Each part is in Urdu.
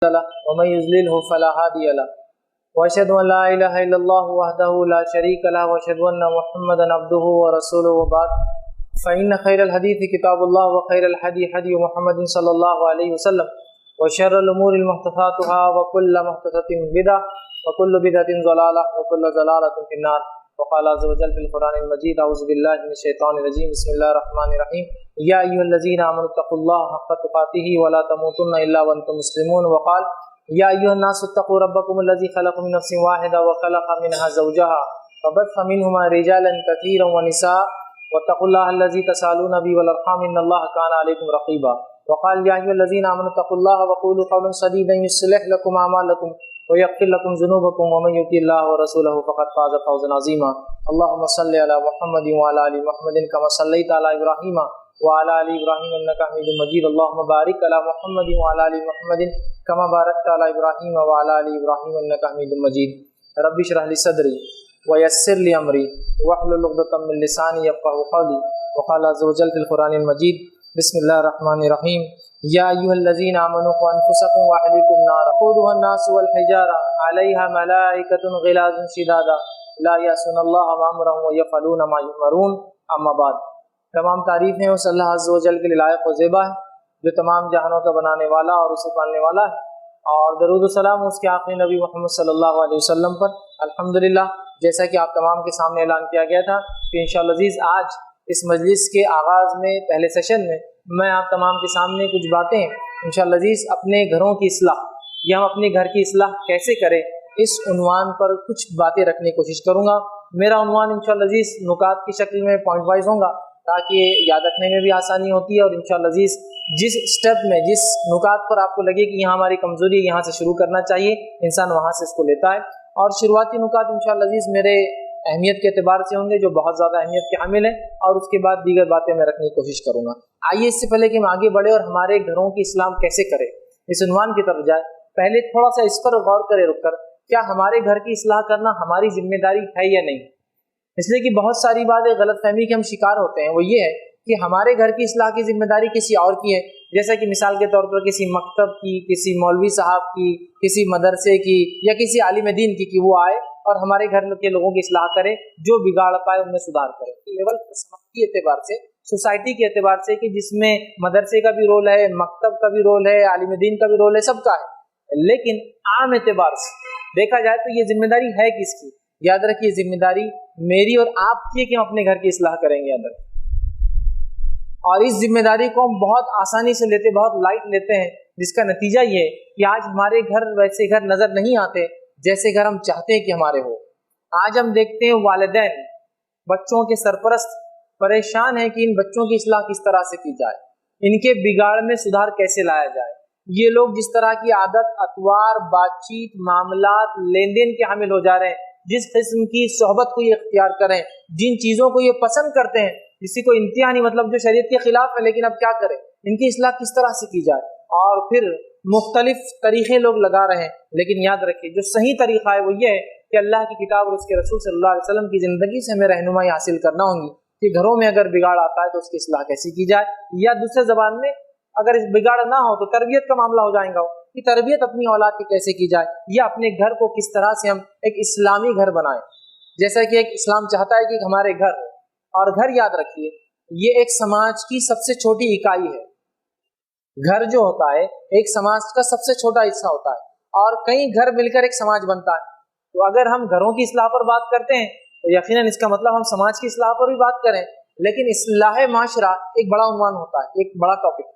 له ومن يضلله فلا هادي له واشهد ان لا اله الا الله وحده لا شريك له واشهد ان محمدا عبده ورسوله وبعد فان خير الحديث كتاب الله وخير الهدي هدي محمد صلى الله عليه وسلم وشر الامور محدثاتها وكل محدثة بدعة وكل بدعة ضلالة وكل ضلالة في النار. وقال عز وجل في القرآن المجيد اعوذ بالله من الشيطان الرجيم بسم الله الرحمن الرحيم يا ايها الذين امنوا اتقوا الله حق تقاته ولا تموتن الا وانتم مسلمون. وقال يا ايها الناس اتقوا ربكم الذي خلقكم من نفس واحدة وخلق منها زوجها وبث منهما رجالا كثيرا ونساء واتقوا الله الذي تسالون به والارحام ان الله كان عليكم رقيبا. وقال يا ايها الذين امنوا اتقوا الله وقولوا قولا سديدا يصلح لكم اعمالكم ويغفر لكم ذنوبكم ومن يطع الله ورسوله فقد فاز فوزا عظيما. اللهم صل على محمد وعلى ال محمد كما صليت على ابراهيم وعلى ال ابراهيم انك حميد مجيد. اللهم بارك على محمد وعلى ال محمد كما باركت على ابراهيم وعلى ال ابراهيم انك حميد مجيد. رب اشرح لي صدري ويسر لي امري واحلل عقدة من لساني يفقهوا قولي. وقال عز وجل في القرآن المجيد بسم الله الرحمن الرحيم يا أيها الذين آمنوا قوا أنفسكم وأهليكم نارا وقودها الناس والحجارة عليها ملائكة غلاظ شداد لا يعصون الله ما أمرهم ويفعلون ما يؤمرون. اما بعد. تمام تعریفیں اس اللہ عز و جل کے لیے لائق و زیبا ہے جو تمام جہانوں کا بنانے والا اور اسے پالنے والا ہے، اور درود و سلام اس کے آخری نبی محمد صلی اللہ علیہ وسلم پر. الحمدللہ جیسا کہ آپ تمام کے سامنے اعلان کیا گیا تھا کہ انشاءاللہ عزیز آج اس مجلس کے آغاز میں پہلے سیشن میں آپ تمام کے سامنے کچھ باتیں انشاءاللہ عزیز اپنے گھروں کی اصلاح یا ہم اپنے گھر کی اصلاح کیسے کریں اس عنوان پر کچھ باتیں رکھنے کی کوشش کروں گا. میرا عنوان انشاءاللہ عزیز نکات کی شکل میں پوائنٹ وائز ہوں گا تاکہ یاد رکھنے میں بھی آسانی ہوتی ہے، اور انشاءاللہ عزیز جس سٹیپ میں جس نکات پر آپ کو لگے کہ یہاں ہماری کمزوری یہاں سے شروع کرنا چاہیے انسان وہاں سے اس کو لیتا ہے. اور شروعاتی نکات انشاءاللہ عزیز میرے اہمیت کے اعتبار سے ہوں گے جو بہت زیادہ اہمیت کے حامل ہیں، اور اس کے بعد دیگر باتیں میں رکھنے کی کوشش کروں گا. آئیے اس سے پہلے کہ ہم آگے بڑھیں اور ہمارے گھروں کی اصلاح کیسے کریں اس عنوان کی طرف جائے، پہلے تھوڑا سا اس پر غور کرے رک کر کیا ہمارے گھر کی اصلاح کرنا ہماری ذمہ داری ہے یا نہیں. اس لیے کہ بہت ساری باتیں غلط فہمی کے ہم شکار ہوتے ہیں، وہ یہ ہے کہ ہمارے گھر کی اصلاح کی ذمہ داری کسی اور کی ہے، جیسا کہ مثال کے طور پر کسی مکتب کی، کسی مولوی صاحب کی، کسی مدرسے کی یا کسی عالم دین کی کہ وہ آئے اور ہمارے گھر کے لوگوں کی اصلاح کرے، جو بگاڑ پائے ان میں سدھار کرے. لیول سماجی اعتبار سے، سوسائٹی کے اعتبار سے کہ جس میں مدرسے کا بھی رول ہے، مکتب کا بھی رول ہے، عالم دین کا بھی رول ہے، سب کا ہے. لیکن عام اعتبار سے دیکھا جائے تو یہ ذمہ داری ہے کس کی؟ یاد رکھیے ذمہ داری میری اور آپ کی ہے کہ ہم اپنے گھر کی اصلاح کریں گے. یاد رکھیں، اور اس ذمہ داری کو ہم بہت آسانی سے لیتے، بہت لائٹ لیتے ہیں، جس کا نتیجہ یہ ہے کہ آج ہمارے گھر ویسے گھر نظر نہیں آتے جیسے گھر ہم چاہتے ہیں کہ ہمارے ہو. آج ہم دیکھتے ہیں والدین بچوں کے سرپرست پریشان ہیں کہ ان بچوں کی اصلاح کس طرح سے کی جائے، ان کے بگاڑ میں سدھار کیسے لایا جائے. یہ لوگ جس طرح کی عادت، اطوار، بات چیت، معاملات، لین دین کے حامل ہو جا رہے ہیں، جس قسم کی صحبت کو یہ اختیار کریں، جن چیزوں کو یہ پسند کرتے ہیں، کسی کو انتہا نہیں، مطلب جو شریعت کے خلاف ہے، لیکن اب کیا کریں، ان کی اصلاح کس طرح سے کی جائے. اور پھر مختلف طریقے لوگ لگا رہے ہیں. لیکن یاد رکھیے جو صحیح طریقہ ہے وہ یہ ہے کہ اللہ کی کتاب اور اس کے رسول صلی اللہ علیہ وسلم کی زندگی سے ہمیں رہنمائی حاصل کرنا ہوگی کہ گھروں میں اگر بگاڑ آتا ہے تو اس کی اصلاح کیسی کی جائے، یا دوسرے زبان میں اگر اس بگاڑ نہ ہو تو تربیت کا معاملہ ہو جائے گا کہ تربیت اپنی اولاد کی کیسے کی جائے، یا اپنے گھر کو کس طرح سے ہم ایک اسلامی گھر بنائیں، جیسا کہ ایک اسلام چاہتا ہے کہ ہمارے گھر ہو. اور گھر یاد رکھیے یہ ایک سماج کی سب سے چھوٹی اکائی ہے. گھر جو ہوتا ہے ایک سماج کا سب سے چھوٹا حصہ ہوتا ہے، اور کئی گھر مل کر ایک سماج بنتا ہے. تو اگر ہم گھروں کی اصلاح پر بات کرتے ہیں تو یقیناً اس کا مطلب ہم سماج کی اصلاح پر بھی بات کریں، لیکن اصلاح معاشرہ ایک بڑا عنوان ہوتا ہے، ایک بڑا ٹاپک.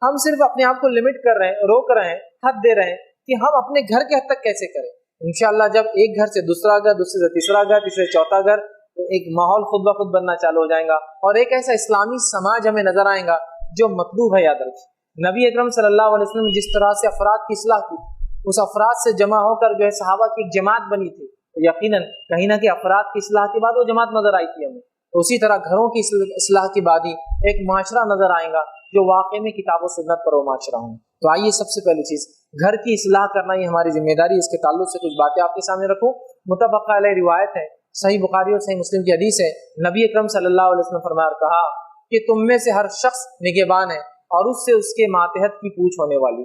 ہم صرف اپنے آپ کو لمٹ کر رہے ہیں، روک رہے ہیں، حد دے رہے ہیں کہ ہم اپنے گھر کے حد تک کیسے کریں. انشاءاللہ جب ایک گھر سے دوسرا گھر، دوسرے سے تیسرا گھر، تیسرے سے چوتھا گھر، تو ایک ماحول خود بخود بننا چالو ہو جائے گا، اور ایک ایسا اسلامی سماج ہمیں نظر آئے گا جو مطلوب ہے. یاد رکھیں نبی اکرم صلی اللہ علیہ وسلم جس طرح سے افراد کی اصلاح کی، اس افراد سے جمع ہو کر جو ہے صحابہ کی ایک جماعت بنی تھی، تو یقیناً کہیں نہ کہیں افراد کی اصلاح کے بعد وہ جماعت نظر آئی تھی ہمیں. تو اسی طرح گھروں کی اصلاح کے بعد ہی ایک معاشرہ نظر آئے گا جو واقعی میں کتاب و سنت پر وہ معاشرہ ہوں. تو آئیے سب سے پہلی چیز گھر کی اصلاح کرنا یہ ہماری ذمہ داری. اس کے تعلق سے کچھ باتیں آپ کے سامنے رکھوں. متفق علیہ روایت ہے، صحیح بخاری اور صحیح مسلم کی حدیث ہے. نبی اکرم صلی اللہ علیہ وسلم فرمایا اور کہا کہ تم میں سے ہر شخص نگہبان ہے اور اس سے اس کے ماتحت کی پوچھ ہونے والی.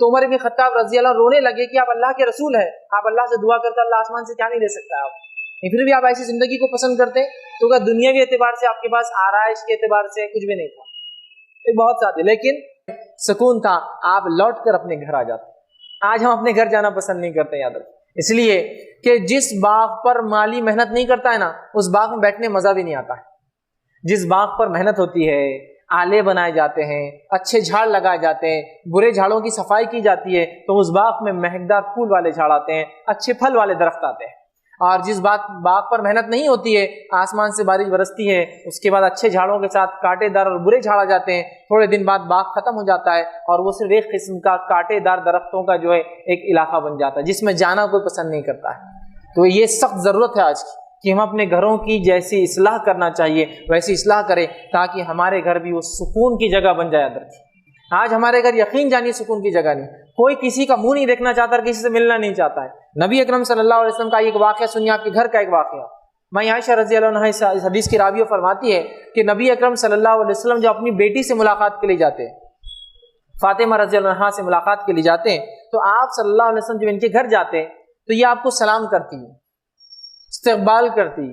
تو عمر بن خطاب رضی اللہ رونے لگے کہ آپ اللہ کے رسول ہیں، آپ اللہ سے دعا کرتے اللہ آسمان سے کیا نہیں دے سکتا آپ، پھر بھی آپ ایسی زندگی کو پسند کرتے؟ تو کہ دنیاوی اعتبار سے آپ کے پاس آرائش کے اعتبار سے کچھ بھی نہیں تھا، یہ بہت سادے، لیکن سکون تھا، آپ لوٹ کر اپنے گھر آ جاتے۔ آج ہم اپنے گھر جانا پسند نہیں کرتے، یاد رکھیں، اس لیے کہ جس باغ پر مالی محنت نہیں کرتا ہے نا، اس باغ میں بیٹھنے مزہ بھی نہیں آتا ہے۔ جس باغ پر محنت ہوتی ہے، آلے بنائے جاتے ہیں، اچھے جھاڑ لگائے جاتے ہیں، برے جھاڑوں کی صفائی کی جاتی ہے، تو اس باغ میں مہکدار پھول والے جھاڑ آتے ہیں، اچھے پھل والے درخت آتے ہیں۔ اور جس باغ پر محنت نہیں ہوتی ہے، آسمان سے بارش برستی ہے، اس کے بعد اچھے جھاڑوں کے ساتھ کانٹے دار اور برے جھاڑ آ جاتے ہیں، تھوڑے دن بعد باغ ختم ہو جاتا ہے اور وہ صرف ایک قسم کا کانٹے دار درختوں کا جو ہے ایک علاقہ بن جاتا ہے، جس میں جانا کوئی پسند نہیں کرتا ہے۔ تو یہ سخت ضرورت ہے آج کی کہ ہم اپنے گھروں کی جیسی اصلاح کرنا چاہیے ویسی اصلاح کریں، تاکہ ہمارے گھر بھی وہ سکون کی جگہ بن جائے۔ آج ہمارے گھر یقین جانیے سکون کی جگہ نہیں، کوئی کسی کا منہ نہیں دیکھنا چاہتا اور کسی سے ملنا نہیں چاہتا ہے۔ نبی اکرم صلی اللہ علیہ وسلم کا ایک واقعہ سنیے، آپ کے گھر کا ایک واقعہ۔ میں عائشہ رضی اللہ عنہا اس حدیث کی راویہ فرماتی ہے کہ نبی اکرم صلی اللہ علیہ وسلم جب اپنی بیٹی سے ملاقات کے لیے جاتے ہیں، فاطمہ رضی اللہ عنہا سے ملاقات کے لیے جاتے ہیں، تو آپ صلی اللہ علیہ وسلم جب ان کے گھر جاتے ہیں تو یہ آپ کو سلام کرتی ہے، استقبال کرتی،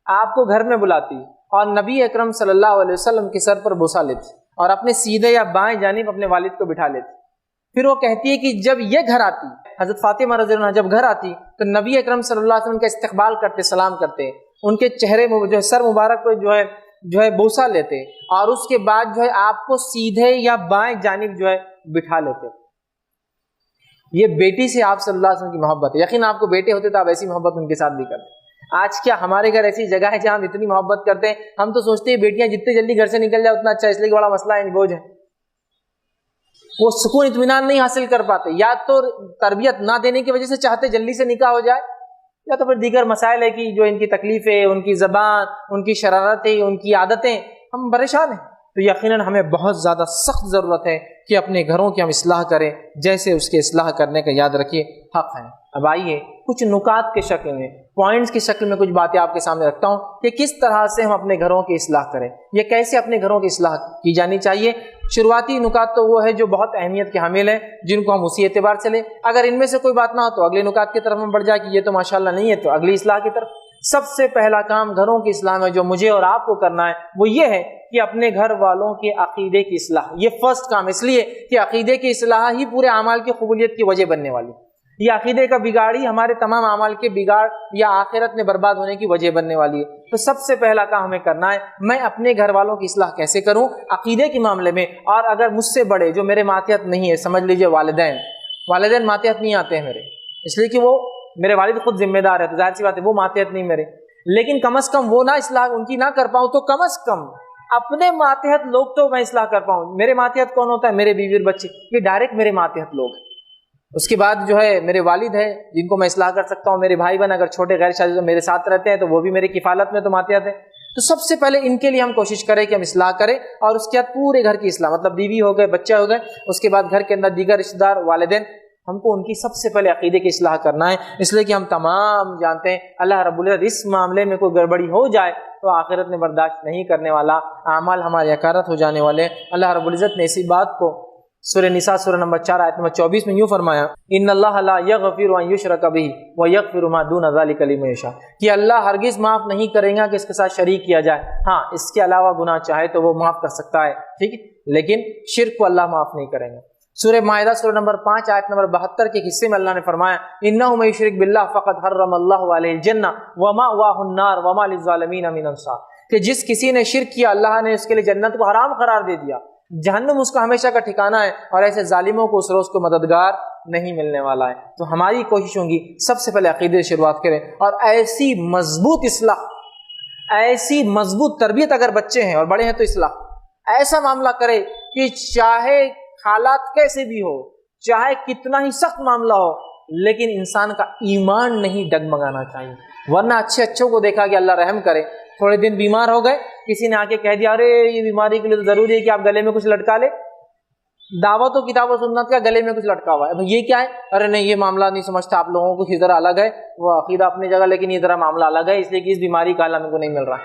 آپ کو گھر میں بلاتی، اور نبی اکرم صلی اللہ علیہ وسلم کے سر پر بوسہ لیتی اور اپنے سیدھے یا بائیں جانب اپنے والد کو بٹھا لیتی۔ پھر وہ کہتی ہے کہ جب یہ گھر آتی، حضرت فاطمہ رضی اللہ عنہا جب گھر آتی تو نبی اکرم صلی اللہ علیہ وسلم کا استقبال کرتے، سلام کرتے، ان کے چہرے میں جو ہے سر مبارک پہ جو ہے بوسہ لیتے، اور اس کے بعد جو ہے آپ کو سیدھے یا بائیں جانب جو ہے بٹھا لیتے۔ یہ بیٹی سے آپ صلی اللہ علیہ وسلم کی محبت ہے۔ یقین آپ کو بیٹے ہوتے تو آپ ایسی محبت ان کے ساتھ بھی کرتے۔ آج کیا ہمارے گھر ایسی جگہ ہے جہاں ہم اتنی محبت کرتے ہیں؟ ہم تو سوچتے ہیں بیٹیاں جتنے جلدی گھر سے نکل جائے اتنا اچھا، اس لیے کہ بڑا مسئلہ ہے، بوجھ ہے، وہ سکون اطمینان نہیں حاصل کر پاتے، یا تو تربیت نہ دینے کی وجہ سے چاہتے جلدی سے نکاح ہو جائے، یا تو پھر دیگر مسائل ہے کہ جو ان کی تکلیفیں، ان کی زبان، ان کی شرارتیں، ان کی عادتیں، ہم پریشان ہیں۔ تو یقیناً ہمیں بہت زیادہ سخت ضرورت ہے کہ اپنے گھروں کی ہم اصلاح کریں، جیسے اس کے اصلاح کرنے کا یاد رکھیے حق ہے۔ اب آئیے کچھ نکات کے شکل میں، پوائنٹس کی شکل میں کچھ باتیں آپ کے سامنے رکھتا ہوں کہ کس طرح سے ہم اپنے گھروں کی اصلاح کریں، یہ کیسے اپنے گھروں کی اصلاح کی جانی چاہیے۔ شروعاتی نکات تو وہ ہے جو بہت اہمیت کے حامل ہیں، جن کو ہم اسی اعتبار سے لیں۔ اگر ان میں سے کوئی بات نہ ہو تو اگلے نکات کی طرف ہم بڑھ جائے کہ یہ تو ماشاءاللہ نہیں ہے، تو اگلی اصلاح کی طرف۔ سب سے پہلا کام گھروں کی اصلاح میں جو مجھے اور آپ کو کرنا ہے وہ یہ ہے کہ اپنے گھر والوں کے عقیدے کی اصلاح۔ یہ فرسٹ کام، اس لیے کہ عقیدے کی اصلاح ہی پورے اعمال کی قبولیت کی وجہ بننے والی۔ یہ عقیدے کا بگاڑ ہی ہمارے تمام اعمال کے بگاڑ یا آخرت میں برباد ہونے کی وجہ بننے والی ہے۔ تو سب سے پہلا کام ہمیں کرنا ہے، میں اپنے گھر والوں کی اصلاح کیسے کروں عقیدے کے معاملے میں۔ اور اگر مجھ سے بڑے جو میرے ماتحت نہیں ہے، سمجھ لیجئے والدین ماتحت نہیں آتے ہیں میرے، اس لیے کہ وہ میرے والد خود ذمہ دار ہے، تو ظاہر سی بات ہے وہ ماتحت نہیں میرے، لیکن کم از کم وہ نہ اصلاح ان کی نہ کر پاؤں تو کم از کم اپنے ماتحت لوگ تو میں اصلاح کر پاؤں۔ میرے ماتحت کون ہوتا ہے؟ میرے بیوی اور بچے، یہ ڈائریکٹ میرے ماتحت لوگ۔ اس کے بعد جو ہے میرے والد ہیں جن کو میں اصلاح کر سکتا ہوں، میرے بھائی بہن اگر چھوٹے غیر شادی میرے ساتھ رہتے ہیں تو وہ بھی میری کفالت میں تو ماتحت ہے۔ تو سب سے پہلے ان کے لیے ہم کوشش کریں کہ ہم اصلاح کریں، اور اس کے بعد پورے گھر کی اصلاح، مطلب بیوی ہو گئے، بچے ہو گئے، اس کے بعد گھر کے اندر دیگر رشتہ دار، والدین، ہم کو ان کی سب سے پہلے عقیدے کی اصلاح کرنا ہے۔ اس لیے کہ ہم تمام جانتے ہیں اللہ رب العزت اس معاملے میں کوئی گڑبڑی ہو جائے تو آخرت میں برداشت نہیں کرنے والا، اعمال ہمارے حقارت ہو جانے والے۔ اللہ رب العزت نے اسی بات کو سورہ نساء سورہ نمبر 4 آیت نمبر 24 میں یوں فرمایا، ان اللہ لا یغفر ان یشرک بہ ویغفر ما دون ذلک لمن یشاء، کہ اللہ ہرگز معاف نہیں کرے گا کہ اس کے ساتھ شریک کیا جائے، ہاں اس کے علاوہ گناہ چاہے تو وہ معاف کر سکتا ہے، ٹھیک ہے، لیکن شرک کو اللہ معاف نہیں کرے گا۔ سورہ مائدہ سورہ نمبر 5 آیت نمبر 72 کے حصے میں اللہ نے فرمایا، انہ من یشرک باللہ فقد حرم اللہ علیہ الجنہ ومأواہ النار وما للظالمین من انصار، کہ جس کسی نے شرک کیا اللہ نے اس کے لیے جنت کو حرام قرار دے دیا، جہنم اس کا ہمیشہ کا ٹھکانہ ہے، اور ایسے ظالموں کو اس روز کو مددگار نہیں ملنے والا ہے۔ تو ہماری کوشش ہوگی سب سے پہلے عقیدے سے شروعات کریں، اور ایسی مضبوط اصلاح، ایسی مضبوط تربیت، اگر بچے ہیں اور بڑے ہیں تو اصلاح، ایسا معاملہ کرے کہ چاہے حالات کیسے بھی ہو، چاہے کتنا ہی سخت معاملہ ہو، لیکن انسان کا ایمان نہیں ڈگمگانا چاہیے، ورنہ اچھوں کو دیکھا کہ اللہ رحم کرے، تھوڑے دن بیمار ہو گئے، کسی نے آ کے کہہ دیا ارے یہ بیماری کے لیے تو ضروری ہے کہ آپ گلے میں کچھ لٹکا لے، دعوت و کتاب و سنت کا گلے میں کچھ لٹکا ہوا ہے، یہ کیا ہے؟ ارے نہیں یہ معاملہ نہیں سمجھتا، آپ لوگوں کو ذرا الگ ہے، وہ عقیدہ اپنی جگہ لیکن یہ ذرا معاملہ الگ ہے، اس لیے کہ اس بیماری کا حل ہم کو نہیں مل رہا،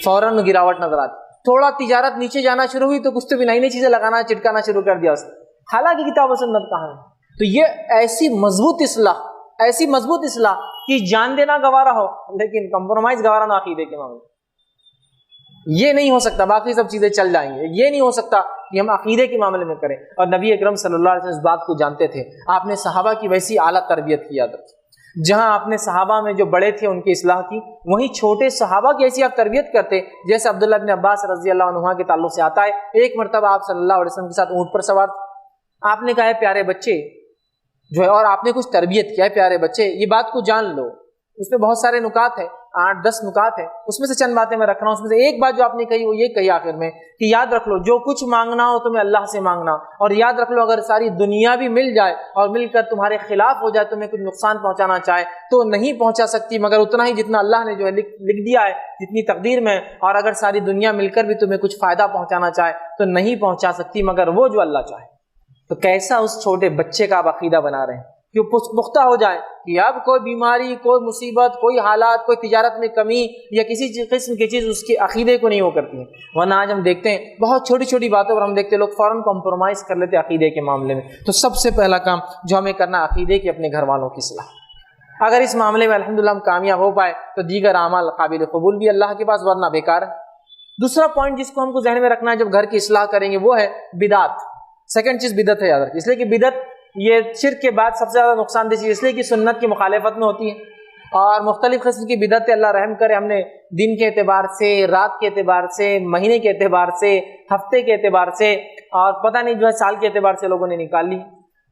فوراً گراوٹ نظر آتی۔ تھوڑا تجارت نیچے جانا شروع ہوئی تو کچھ تو بھی نئی نئی چیزیں لگانا چٹکانا شروع کر دیا اس نے، حالانکہ کتاب و سنت کہاں ہے؟ تو یہ ایسی مضبوط اصلاح کہ جان دینا گوارا ہو لیکن کمپرومائز گوارا نہ عقیدے کے معاملے، یہ نہیں ہو سکتا، باقی سب چیزیں چل جائیں گے، یہ نہیں ہو سکتا کہ ہم عقیدے کے معاملے میں کریں۔ اور نبی اکرم صلی اللہ علیہ وسلم اس بات کو جانتے تھے، آپ نے صحابہ کی ویسی اعلیٰ تربیت کی، یاد رکھیں جہاں آپ نے صحابہ میں جو بڑے تھے ان کی اصلاح کی، وہیں چھوٹے صحابہ کی ایسی آپ تربیت کرتے، جیسے عبداللہ بن عباس رضی اللہ عنہ کے تعلق سے آتا ہے، ایک مرتبہ آپ صلی اللہ علیہ وسلم کے ساتھ اونٹ پر سوار، آپ نے کہا ہے پیارے بچے جو ہے، اور آپ نے کچھ تربیت کیا ہے، پیارے بچے یہ بات کو جان لو، اس میں بہت سارے نکات ہیں، 8-10 نکات ہیں، اس میں سے چند باتیں میں رکھ رہا ہوں، اس میں سے ایک بات جو آپ نے کہی وہ یہ کہی آخر میں کہ یاد رکھ لو جو کچھ مانگنا ہو تمہیں اللہ سے مانگنا، اور یاد رکھ لو اگر ساری دنیا بھی مل جائے اور مل کر تمہارے خلاف ہو جائے، تمہیں کچھ نقصان پہنچانا چاہے تو نہیں پہنچا سکتی مگر اتنا ہی جتنا اللہ نے جو ہے لکھ دیا ہے، جتنی تقدیر میں، اور اگر ساری دنیا مل کر بھی تمہیں کچھ فائدہ پہنچانا چاہے تو نہیں پہنچا سکتی مگر وہ جو اللہ چاہے۔ تو کیسا اس چھوٹے بچے کا آپ عقیدہ بنا رہے ہیں کہ وہ پختہ ہو جائے کہ اب کوئی بیماری، کوئی مصیبت، کوئی حالات، کوئی تجارت میں کمی یا کسی قسم کی چیز اس کے عقیدے کو نہیں وہ کرتی ہے۔ ورنہ آج ہم دیکھتے ہیں بہت چھوٹی چھوٹی باتوں پر ہم دیکھتے ہیں لوگ فوراً کمپرومائز کر لیتے عقیدے کے معاملے میں۔ تو سب سے پہلا کام جو ہمیں کرنا عقیدے کے اپنے گھر والوں کی اصلاح، اگر اس معاملے میں الحمدللہ ہم کامیاب ہو پائے تو دیگر اعمال قابل قبول بھی اللہ کے پاس، ورنہ بیکار ہے۔ دوسرا پوائنٹ جس کو ہم کو ذہن میں رکھنا ہے جب گھر کی اصلاح کریں گے وہ ہے بدعت۔ سیکنڈ چیز بدعت ہے، یاد رکھیں، اس لیے کہ بدعت یہ شرک کے بعد سب سے زیادہ نقصان دہ چیز، اس لیے کہ سنت کی مخالفت میں ہوتی ہے، اور مختلف قسم کی بدعتیں اللہ رحم کرے ہم نے دن کے اعتبار سے، رات کے اعتبار سے، مہینے کے اعتبار سے، ہفتے کے اعتبار سے، اور پتہ نہیں جو ہے سال کے اعتبار سے لوگوں نے نکال لی۔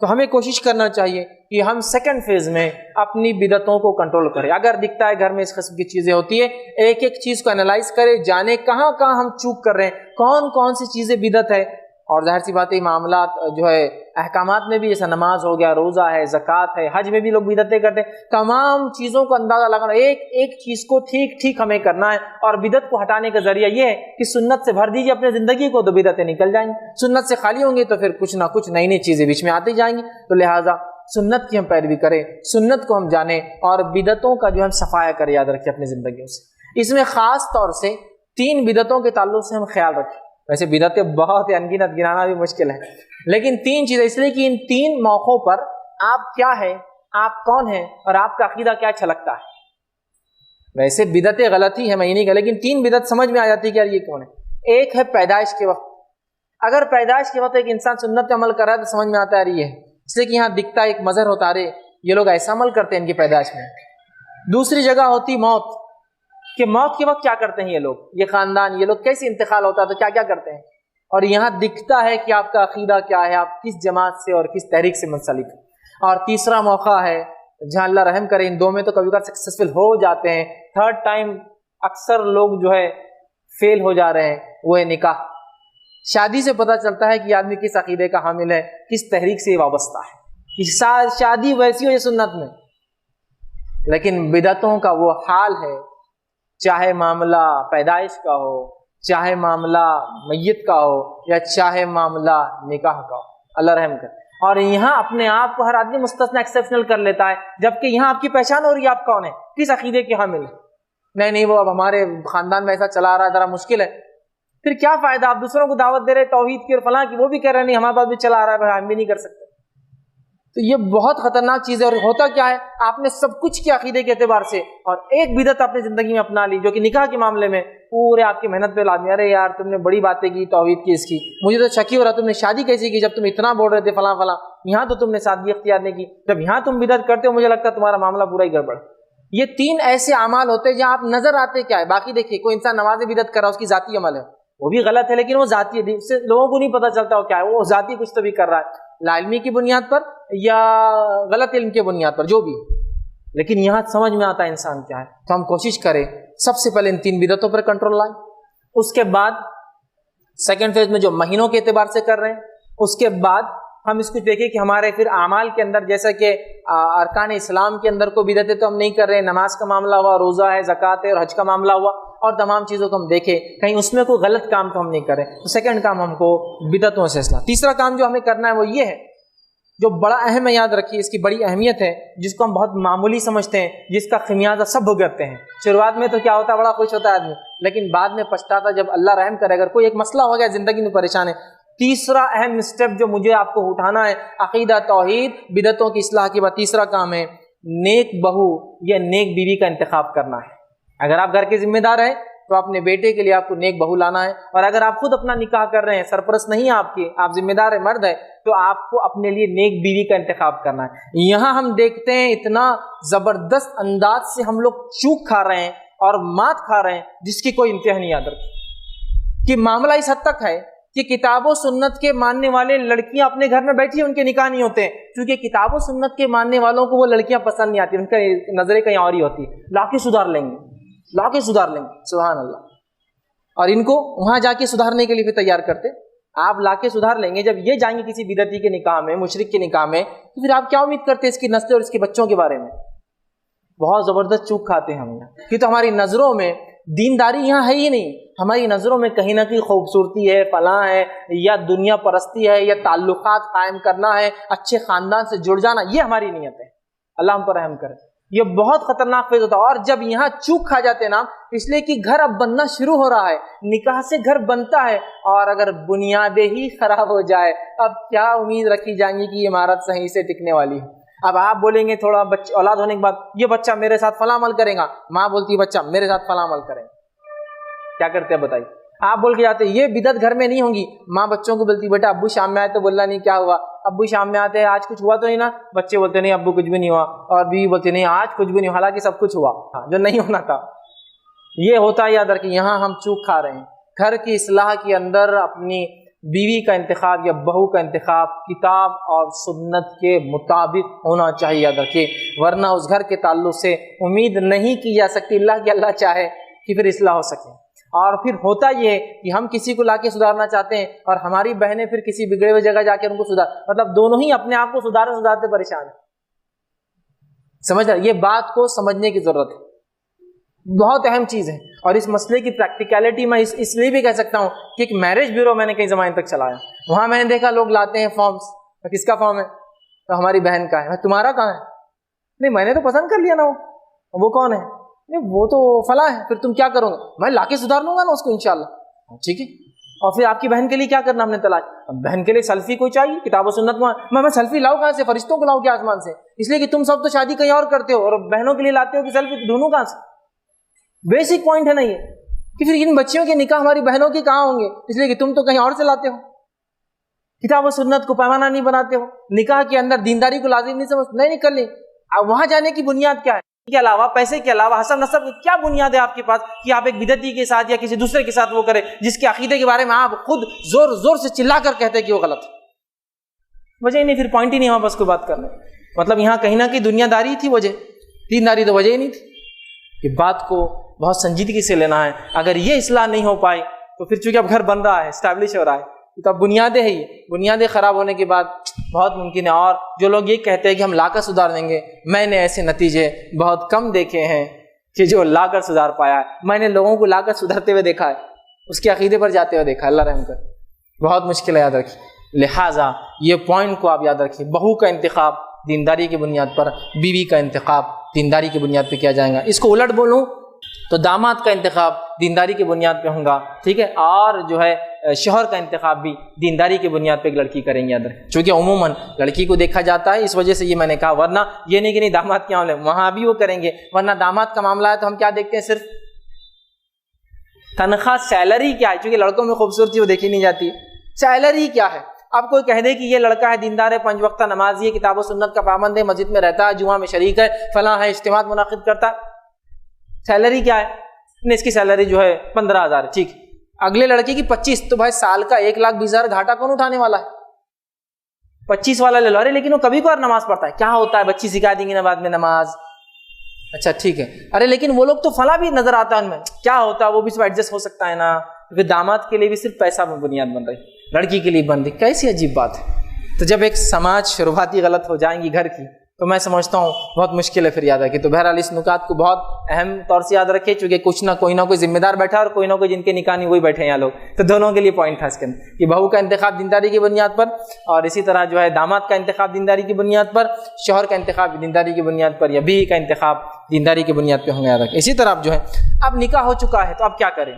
تو ہمیں کوشش کرنا چاہیے کہ ہم سیکنڈ فیز میں اپنی بدعتوں کو کنٹرول کریں۔ اگر دکھتا ہے گھر میں اس قسم کی چیزیں ہوتی ہیں، ایک ایک چیز کو انالائز کریں، جانے کہاں کہاں ہم چوک کر رہے ہیں، کون کون سی چیزیں بدعت ہے، اور ظاہر سی بات ہے معاملات جو ہے احکامات میں بھی، جیسا نماز ہو گیا، روزہ ہے، زکوٰۃ ہے، حج میں بھی لوگ بدعتیں کرتے ہیں، تمام چیزوں کو اندازہ لگانا، ایک ایک چیز کو ٹھیک ٹھیک ہمیں کرنا ہے، اور بدعت کو ہٹانے کا ذریعہ یہ ہے کہ سنت سے بھر دیجیے اپنے زندگی کو تو بدعتیں نکل جائیں گی، سنت سے خالی ہوں گے تو پھر کچھ نہ کچھ نئی نئی چیزیں بیچ میں آتی جائیں گی۔ تو لہٰذا سنت کی ہم پیروی کریں، سنت کو ہم جانیں، اور بدعتوں کا جو ہم صفایا کریں، یاد رکھیں اپنی زندگیوں سے۔ اس میں خاص طور سے 3 بدعتوں کے تعلق سے ہم خیال رکھیں، ویسے بدعتیں بہت انگنت، گنانا بھی مشکل ہے، لیکن 3 چیزیں، اس لیے کہ ان 3 موقعوں پر آپ کیا ہے، آپ کون ہیں، اور آپ کا عقیدہ کیا چھلکتا ہے۔ ویسے بدعتیں غلط ہی ہے، میں یہ نہیں کہا، لیکن 3 بدعت سمجھ میں آ جاتی ہے کہ یار یہ کون ہے۔ ایک ہے پیدائش کے وقت، اگر پیدائش کے وقت ایک انسان سنت کا عمل کر رہا ہے تو سمجھ میں آتا ہے یہ ہے، اس لیے کہ یہاں دکھتا ہے ایک مظہر ہوتا ہے یہ لوگ ایسا عمل کرتے ہیں ان کی پیدائش میں۔ دوسری جگہ ہوتی موت، کہ موت کے وقت کیا کرتے ہیں یہ لوگ، یہ خاندان، یہ لوگ کیسے انتقال ہوتا ہے تو کیا کیا کرتے ہیں، اور یہاں دکھتا ہے کہ آپ کا عقیدہ کیا ہے، آپ کس جماعت سے اور کس تحریک سے منسلک ہیں۔ اور تیسرا موقع ہے جہاں اللہ رحم کرے، ان 2 میں تو کبھی کبھار سکسیسفل ہو جاتے ہیں، 3rd ٹائم اکثر لوگ جو ہے فیل ہو جا رہے ہیں، وہ ہے نکاح۔ شادی سے پتہ چلتا ہے کہ آدمی کس عقیدے کا حامل ہے، کس تحریک سے وابستہ ہے، کہ شادی ویسی ہو یا سنت میں۔ لیکن بدعتوں کا وہ حال ہے، چاہے معاملہ پیدائش کا ہو، چاہے معاملہ میت کا ہو، یا چاہے معاملہ نکاح کا ہو، اللہ رحم کرے۔ اور یہاں اپنے آپ کو ہر آدمی مستثنا ایکسیپشنل کر لیتا ہے، جبکہ یہاں آپ کی پہچان ہو رہی ہے آپ کون ہے، کس عقیدے کے حامل ہے۔ نہیں وہ اب ہمارے خاندان میں ایسا چلا رہا ہے، ذرا مشکل ہے، پھر کیا فائدہ، آپ دوسروں کو دعوت دے رہے توحید کی اور فلاں کی، وہ بھی کہہ رہے نہیں ہمارے پاس بھی چلا رہا ہے، ہم بھی نہیں کر سکتے۔ تو یہ بہت خطرناک چیز ہے، اور ہوتا کیا ہے، آپ نے سب کچھ کے عقیدے کے اعتبار سے، اور ایک بدعت اپنی زندگی میں اپنا لی جو کہ نکاح کے معاملے میں پورے آپ کی محنت پہ لادمی، ارے یار تم نے بڑی باتیں کی توحید کی، اس کی مجھے تو شکی ہو رہا تم نے شادی کیسی کی جب تم اتنا بول رہے تھے فلاں فلاں، یہاں تو تم نے سادگی اختیار نہیں کی، جب یہاں تم بدعت کرتے ہو مجھے لگتا ہے تمہارا معاملہ پورا ہی گڑبڑ۔ یہ 3 ایسے اعمال ہوتے ہیں جہاں آپ نظر آتے کیا ہے، باقی دیکھیے کوئی انسان نماز بدعت کر رہا ہے، اس کی ذاتی عمل ہے، وہ بھی غلط ہے، لیکن وہ ذاتی ہے، اس سے لوگوں کو نہیں پتہ چلتا وہ کیا ہے، وہ ذاتی کچھ تو بھی کر رہا ہے، لا علمی کی بنیاد پر یا غلط علم کی بنیاد پر، جو بھی، لیکن یہاں سمجھ میں آتا ہے انسان کیا ہے۔ تو ہم کوشش کریں سب سے پہلے ان 3 بدعتوں پر کنٹرول لائیں، اس کے بعد سیکنڈ فیز میں جو مہینوں کے اعتبار سے کر رہے ہیں، اس کے بعد ہم اس کو دیکھیں کہ ہمارے پھر اعمال کے اندر، جیسا کہ ارکان اسلام کے اندر کوئی بدعتیں تو ہم نہیں کر رہے، نماز کا معاملہ ہوا، روزہ ہے، زکوٰۃ ہے، اور حج کا معاملہ ہوا، اور تمام چیزوں کو ہم دیکھیں کہیں اس میں کوئی غلط کام تو ہم نہیں کریں۔ تو سیکنڈ کام ہم کو بدعتوں سے اصلاح۔ تیسرا کام جو ہمیں کرنا ہے وہ یہ ہے، جو بڑا اہم ہے، یاد رکھیے اس کی بڑی اہمیت ہے، جس کو ہم بہت معمولی سمجھتے ہیں، جس کا خمیازہ سب بھگتتے ہیں۔ شروعات میں تو کیا ہوتا ہے، بڑا خوش ہوتا ہے آدمی، لیکن بعد میں پچھتاتا جب اللہ رحم کرے۔ اگر کوئی ایک مسئلہ ہو گیا زندگی میں پریشان ہے، تیسرا اہم اسٹیپ جو مجھے آپ کو اٹھانا ہے، عقیدہ توحید بدعتوں کی اصلاح کے بعد تیسرا کام ہے نیک بہو یا نیک بیوی کا انتخاب کرنا ہے۔ اگر آپ گھر کے ذمہ دار ہیں تو اپنے بیٹے کے لیے آپ کو نیک بہو لانا ہے، اور اگر آپ خود اپنا نکاح کر رہے ہیں، سرپرست نہیں آپ کے، آپ ذمہ دار ہیں، مرد ہے، تو آپ کو اپنے لیے نیک بیوی کا انتخاب کرنا ہے۔ یہاں ہم دیکھتے ہیں اتنا زبردست انداز سے ہم لوگ چوک کھا رہے ہیں اور مات کھا رہے ہیں جس کی کوئی انتہا نہیں یاد رکھتی، کہ معاملہ اس حد تک ہے کہ کتاب و سنت کے ماننے والے لڑکیاں اپنے گھر میں بیٹھی ہیں، ان کے نکاح نہیں ہوتے ہیں، کیونکہ کتاب و سنت کے ماننے والوں کو وہ لڑکیاں پسند نہیں آتی، ان کا نظریں کہیں اور ہی ہوتی ہے، لا کے سدھار لیں گے، لا کے سدھار لیں گے، سبحان اللہ۔ اور ان کو وہاں جا کے سدھارنے کے لیے بھی تیار کرتے، آپ لا کے سدھار لیں گے، جب یہ جائیں گے کسی بدعتی کے نکاح میں، مشرک کے نکاح میں، تو پھر آپ کیا امید کرتے ہیں اس کی نسل اور اس کے بچوں کے بارے میں؟ بہت زبردست چوک کھاتے ہیں ہم یہاں، کہ تو ہماری نظروں میں دینداری یہاں ہے ہی نہیں، ہماری نظروں میں کہیں نہ کہیں خوبصورتی ہے، فلاں ہے، یا دنیا پرستی ہے، یا تعلقات قائم کرنا ہے، اچھے خاندان سے جڑ جانا، یہ ہماری نیت ہے۔ اللہ ہم پر رحم کرے، یہ بہت خطرناک فیض ہوتا ہے۔ اور جب یہاں چوک کھا جاتے ہیں نا، اس لیے کہ گھر اب بننا شروع ہو رہا ہے، نکاح سے گھر بنتا ہے، اور اگر بنیادیں ہی خراب ہو جائے، اب کیا امید رکھی جائیں گی کہ یہ عمارت صحیح سے ٹکنے والی ہے؟ اب آپ بولیں گے تھوڑا اولاد ہونے کے بعد یہ بچہ میرے ساتھ فلاں عمل کرے گا، ماں بولتی ہے بچہ میرے ساتھ فلاں عمل کرے گا، کیا کرتے ہیں بتائیے؟ آپ بول کے جاتے یہ بدعت گھر میں نہیں ہوں گی، ماں بچوں کو بولتی بیٹا ابو شام میں آئے تو بولنا نہیں کیا ہوا، ابو شام میں آتے ہیں آج کچھ ہوا تو نہیں نا، بچے بولتے نہیں ابو کچھ بھی نہیں ہوا، اور بیوی بولتی نہیں آج کچھ بھی نہیں، حالانکہ سب کچھ ہوا جو نہیں ہونا تھا۔ یہ ہوتا ہے یاد رکھیں، یہاں ہم چوک کھا رہے ہیں۔ گھر کی اصلاح کے اندر اپنی بیوی کا انتخاب یا بہو کا انتخاب کتاب اور سنت کے مطابق ہونا چاہیے، یاد رکھیے، ورنہ اس گھر کے تعلق سے امید نہیں کی جا سکتی اللہ کہ اللہ چاہے کہ پھر اصلاح ہو سکے۔ اور پھر ہوتا یہ ہے کہ ہم کسی کو لا کے سدھارنا چاہتے ہیں اور ہماری بہنیں پھر کسی بگڑے ہوئے جگہ جا کے ان کو مطلب دونوں ہی اپنے آپ کو سدھارتے پریشان ہیں۔ سمجھ رہے؟ یہ بات کو سمجھنے کی ضرورت ہے، بہت اہم چیز ہے۔ اور اس مسئلے کی پریکٹیکلٹی میں اس لیے بھی کہہ سکتا ہوں کہ ایک میرج بیورو میں نے کئی زمانے تک چلایا، وہاں میں نے دیکھا لوگ لاتے ہیں فارمز، کس کا فارم ہے؟ تو ہماری بہن کا ہے۔ تمہارا کہاں ہے؟ نہیں میں نے تو پسند کر لیا نا، وہ کون ہے؟ نہیں وہ تو فلاں ہے۔ پھر تم کیا کرو گے؟ میں لا کے سدھار لوں گا نا اس کو انشاءاللہ، ٹھیک ہے۔ اور پھر آپ کی بہن کے لیے کیا کرنا ہم نے تلاش؟ بہن کے لیے سیلفی کوئی چاہیے، کتاب و سنت میں سیلفی لاؤں کہاں سے؟ فرشتوں کو لاؤں کیا آسمان سے؟ اس لیے کہ تم سب تو شادی کہیں اور کرتے ہو اور بہنوں کے لیے لاتے ہو کہ سیلفی ڈھونڈوں کہاں سے؟ بیسک پوائنٹ ہے نا یہ، کہ پھر ان بچیوں کے نکاح ہماری بہنوں کے کہاں ہوں گے؟ اس لیے کہ تم تو کہیں اور سے لاتے ہو، کتاب و سنت کو پیمانہ نہیں بناتے ہو، نکاح کے اندر دینداری کو لازم نہیں سمجھتے، نہیں کر لیں۔ اب وہاں جانے کی بنیاد کیا ہے؟ کے علاوہ پیسے کے علاوہ حسب نسب کی کیا بنیاد ہے آپ کے پاس کہ آپ ایک بدعتی کے ساتھ یا کسی دوسرے کے ساتھ وہ کرے جس کے عقیدے کے بارے میں آپ خود زور زور سے چلا کر کہتے کہ وہ غلط ہے؟ وجہ ہی نہیں، پھر پوائنٹ ہی نہیں وہاں بس کوئی بات کرنے، مطلب یہاں کہیں نہ کہیں دنیا داری تھی وجہ، دینداری تو وجہ ہی نہیں تھی۔ کہ بات کو بہت سنجیدگی سے لینا ہے۔ اگر یہ اصلاح نہیں ہو پائی تو پھر چونکہ اب گھر بن رہا ہے، اسٹیبلش ہو رہا ہے، تو اب بنیادیں ہیں، بنیادیں خراب ہونے کے بعد بہت ممکن ہے۔ اور جو لوگ یہ کہتے ہیں کہ ہم لا کر سدھار دیں گے، میں نے ایسے نتیجے بہت کم دیکھے ہیں کہ جو لا کر سدھار پایا ہے۔ میں نے لوگوں کو لا کر سدھرتے ہوئے دیکھا ہے، اس کے عقیدے پر جاتے ہوئے دیکھا ہے، اللہ رحم کر، بہت مشکل ہے، یاد رکھیے۔ لہٰذا یہ پوائنٹ کو آپ یاد رکھیے، بہو کا انتخاب دینداری کی بنیاد پر، بیوی کا انتخاب دینداری کی بنیاد پہ کیا جائے گا۔ اس کو الٹ بولوں تو داماد کا انتخاب دینداری کی بنیاد پہ ہوں گا، ٹھیک ہے، اور جو ہے شوہر کا انتخاب بھی دینداری کی بنیاد پہ ایک لڑکی کریں گے ادھر، چونکہ عموماً لڑکی کو دیکھا جاتا ہے، اس وجہ سے یہ میں نے کہا، ورنہ یہ نہیں کہ نہیں داماد کیا ہوں، وہاں بھی وہ کریں گے، ورنہ داماد کا معاملہ ہے تو ہم کیا دیکھتے ہیں؟ صرف تنخواہ، سیلری کیا ہے، چونکہ لڑکوں میں خوبصورتی وہ دیکھی نہیں جاتی، سیلری کیا ہے۔ اب کوئی کہہ دے کہ یہ لڑکا ہے دیندار ہے، 5 وقتہ نمازی ہے، کتاب و سنت کا پابند ہے، مسجد میں رہتا ہے، جمعہ میں شریک ہے، فلاں ہے، اجتماعات منعقد کرتا ہے، سیلری کیا ہے؟ اس کی سیلری جو ہے 15,000 ہے، ٹھیک، اگلے لڑکے کی 25، تو بھائی سال کا 1,20,000 گھاٹا کون اٹھانے والا ہے؟ 25 والا لے لو۔ ارے لیکن وہ کبھی کبھار نماز پڑھتا ہے، کیا ہوتا ہے؟ بچی سکھا دیں گے نا بعد میں نماز، اچھا ٹھیک ہے، ارے لیکن وہ لوگ تو فلاں بھی نظر آتا ہے ان میں، کیا ہوتا ہے؟ وہ بھی سب ایڈجسٹ ہو سکتا ہے نا، کیونکہ داماد کے لیے بھی صرف پیسہ بنیاد بن رہی، لڑکی کے لیے بن رہی، کیسی عجیب بات ہے۔ تو جب ایک سماج شروعاتی غلط ہو جائیں گی گھر کی، تو میں سمجھتا ہوں بہت مشکل ہے پھر یاد رکھے۔ تو بہرحال اس نکات کو بہت اہم طور سے یاد رکھے، چونکہ کچھ نہ کوئی ذمہ دار بیٹھا اور کوئی نہ کوئی جن کے نکاح نہیں وہی بیٹھے ہیں یہاں لوگ، تو دونوں کے لیے پوائنٹ تھا اس کے اندر کہ بہو کا انتخاب دینداری کی بنیاد پر، اور اسی طرح جو ہے داماد کا انتخاب دینداری کی بنیاد پر، شوہر کا انتخاب دینداری کی بنیاد پر، یا بیوی کا انتخاب دینداری کی بنیاد پہ ہوں گے، یاد رکھیں۔ اسی طرح اب جو ہے اب نکاح ہو چکا ہے تو اب کیا کریں؟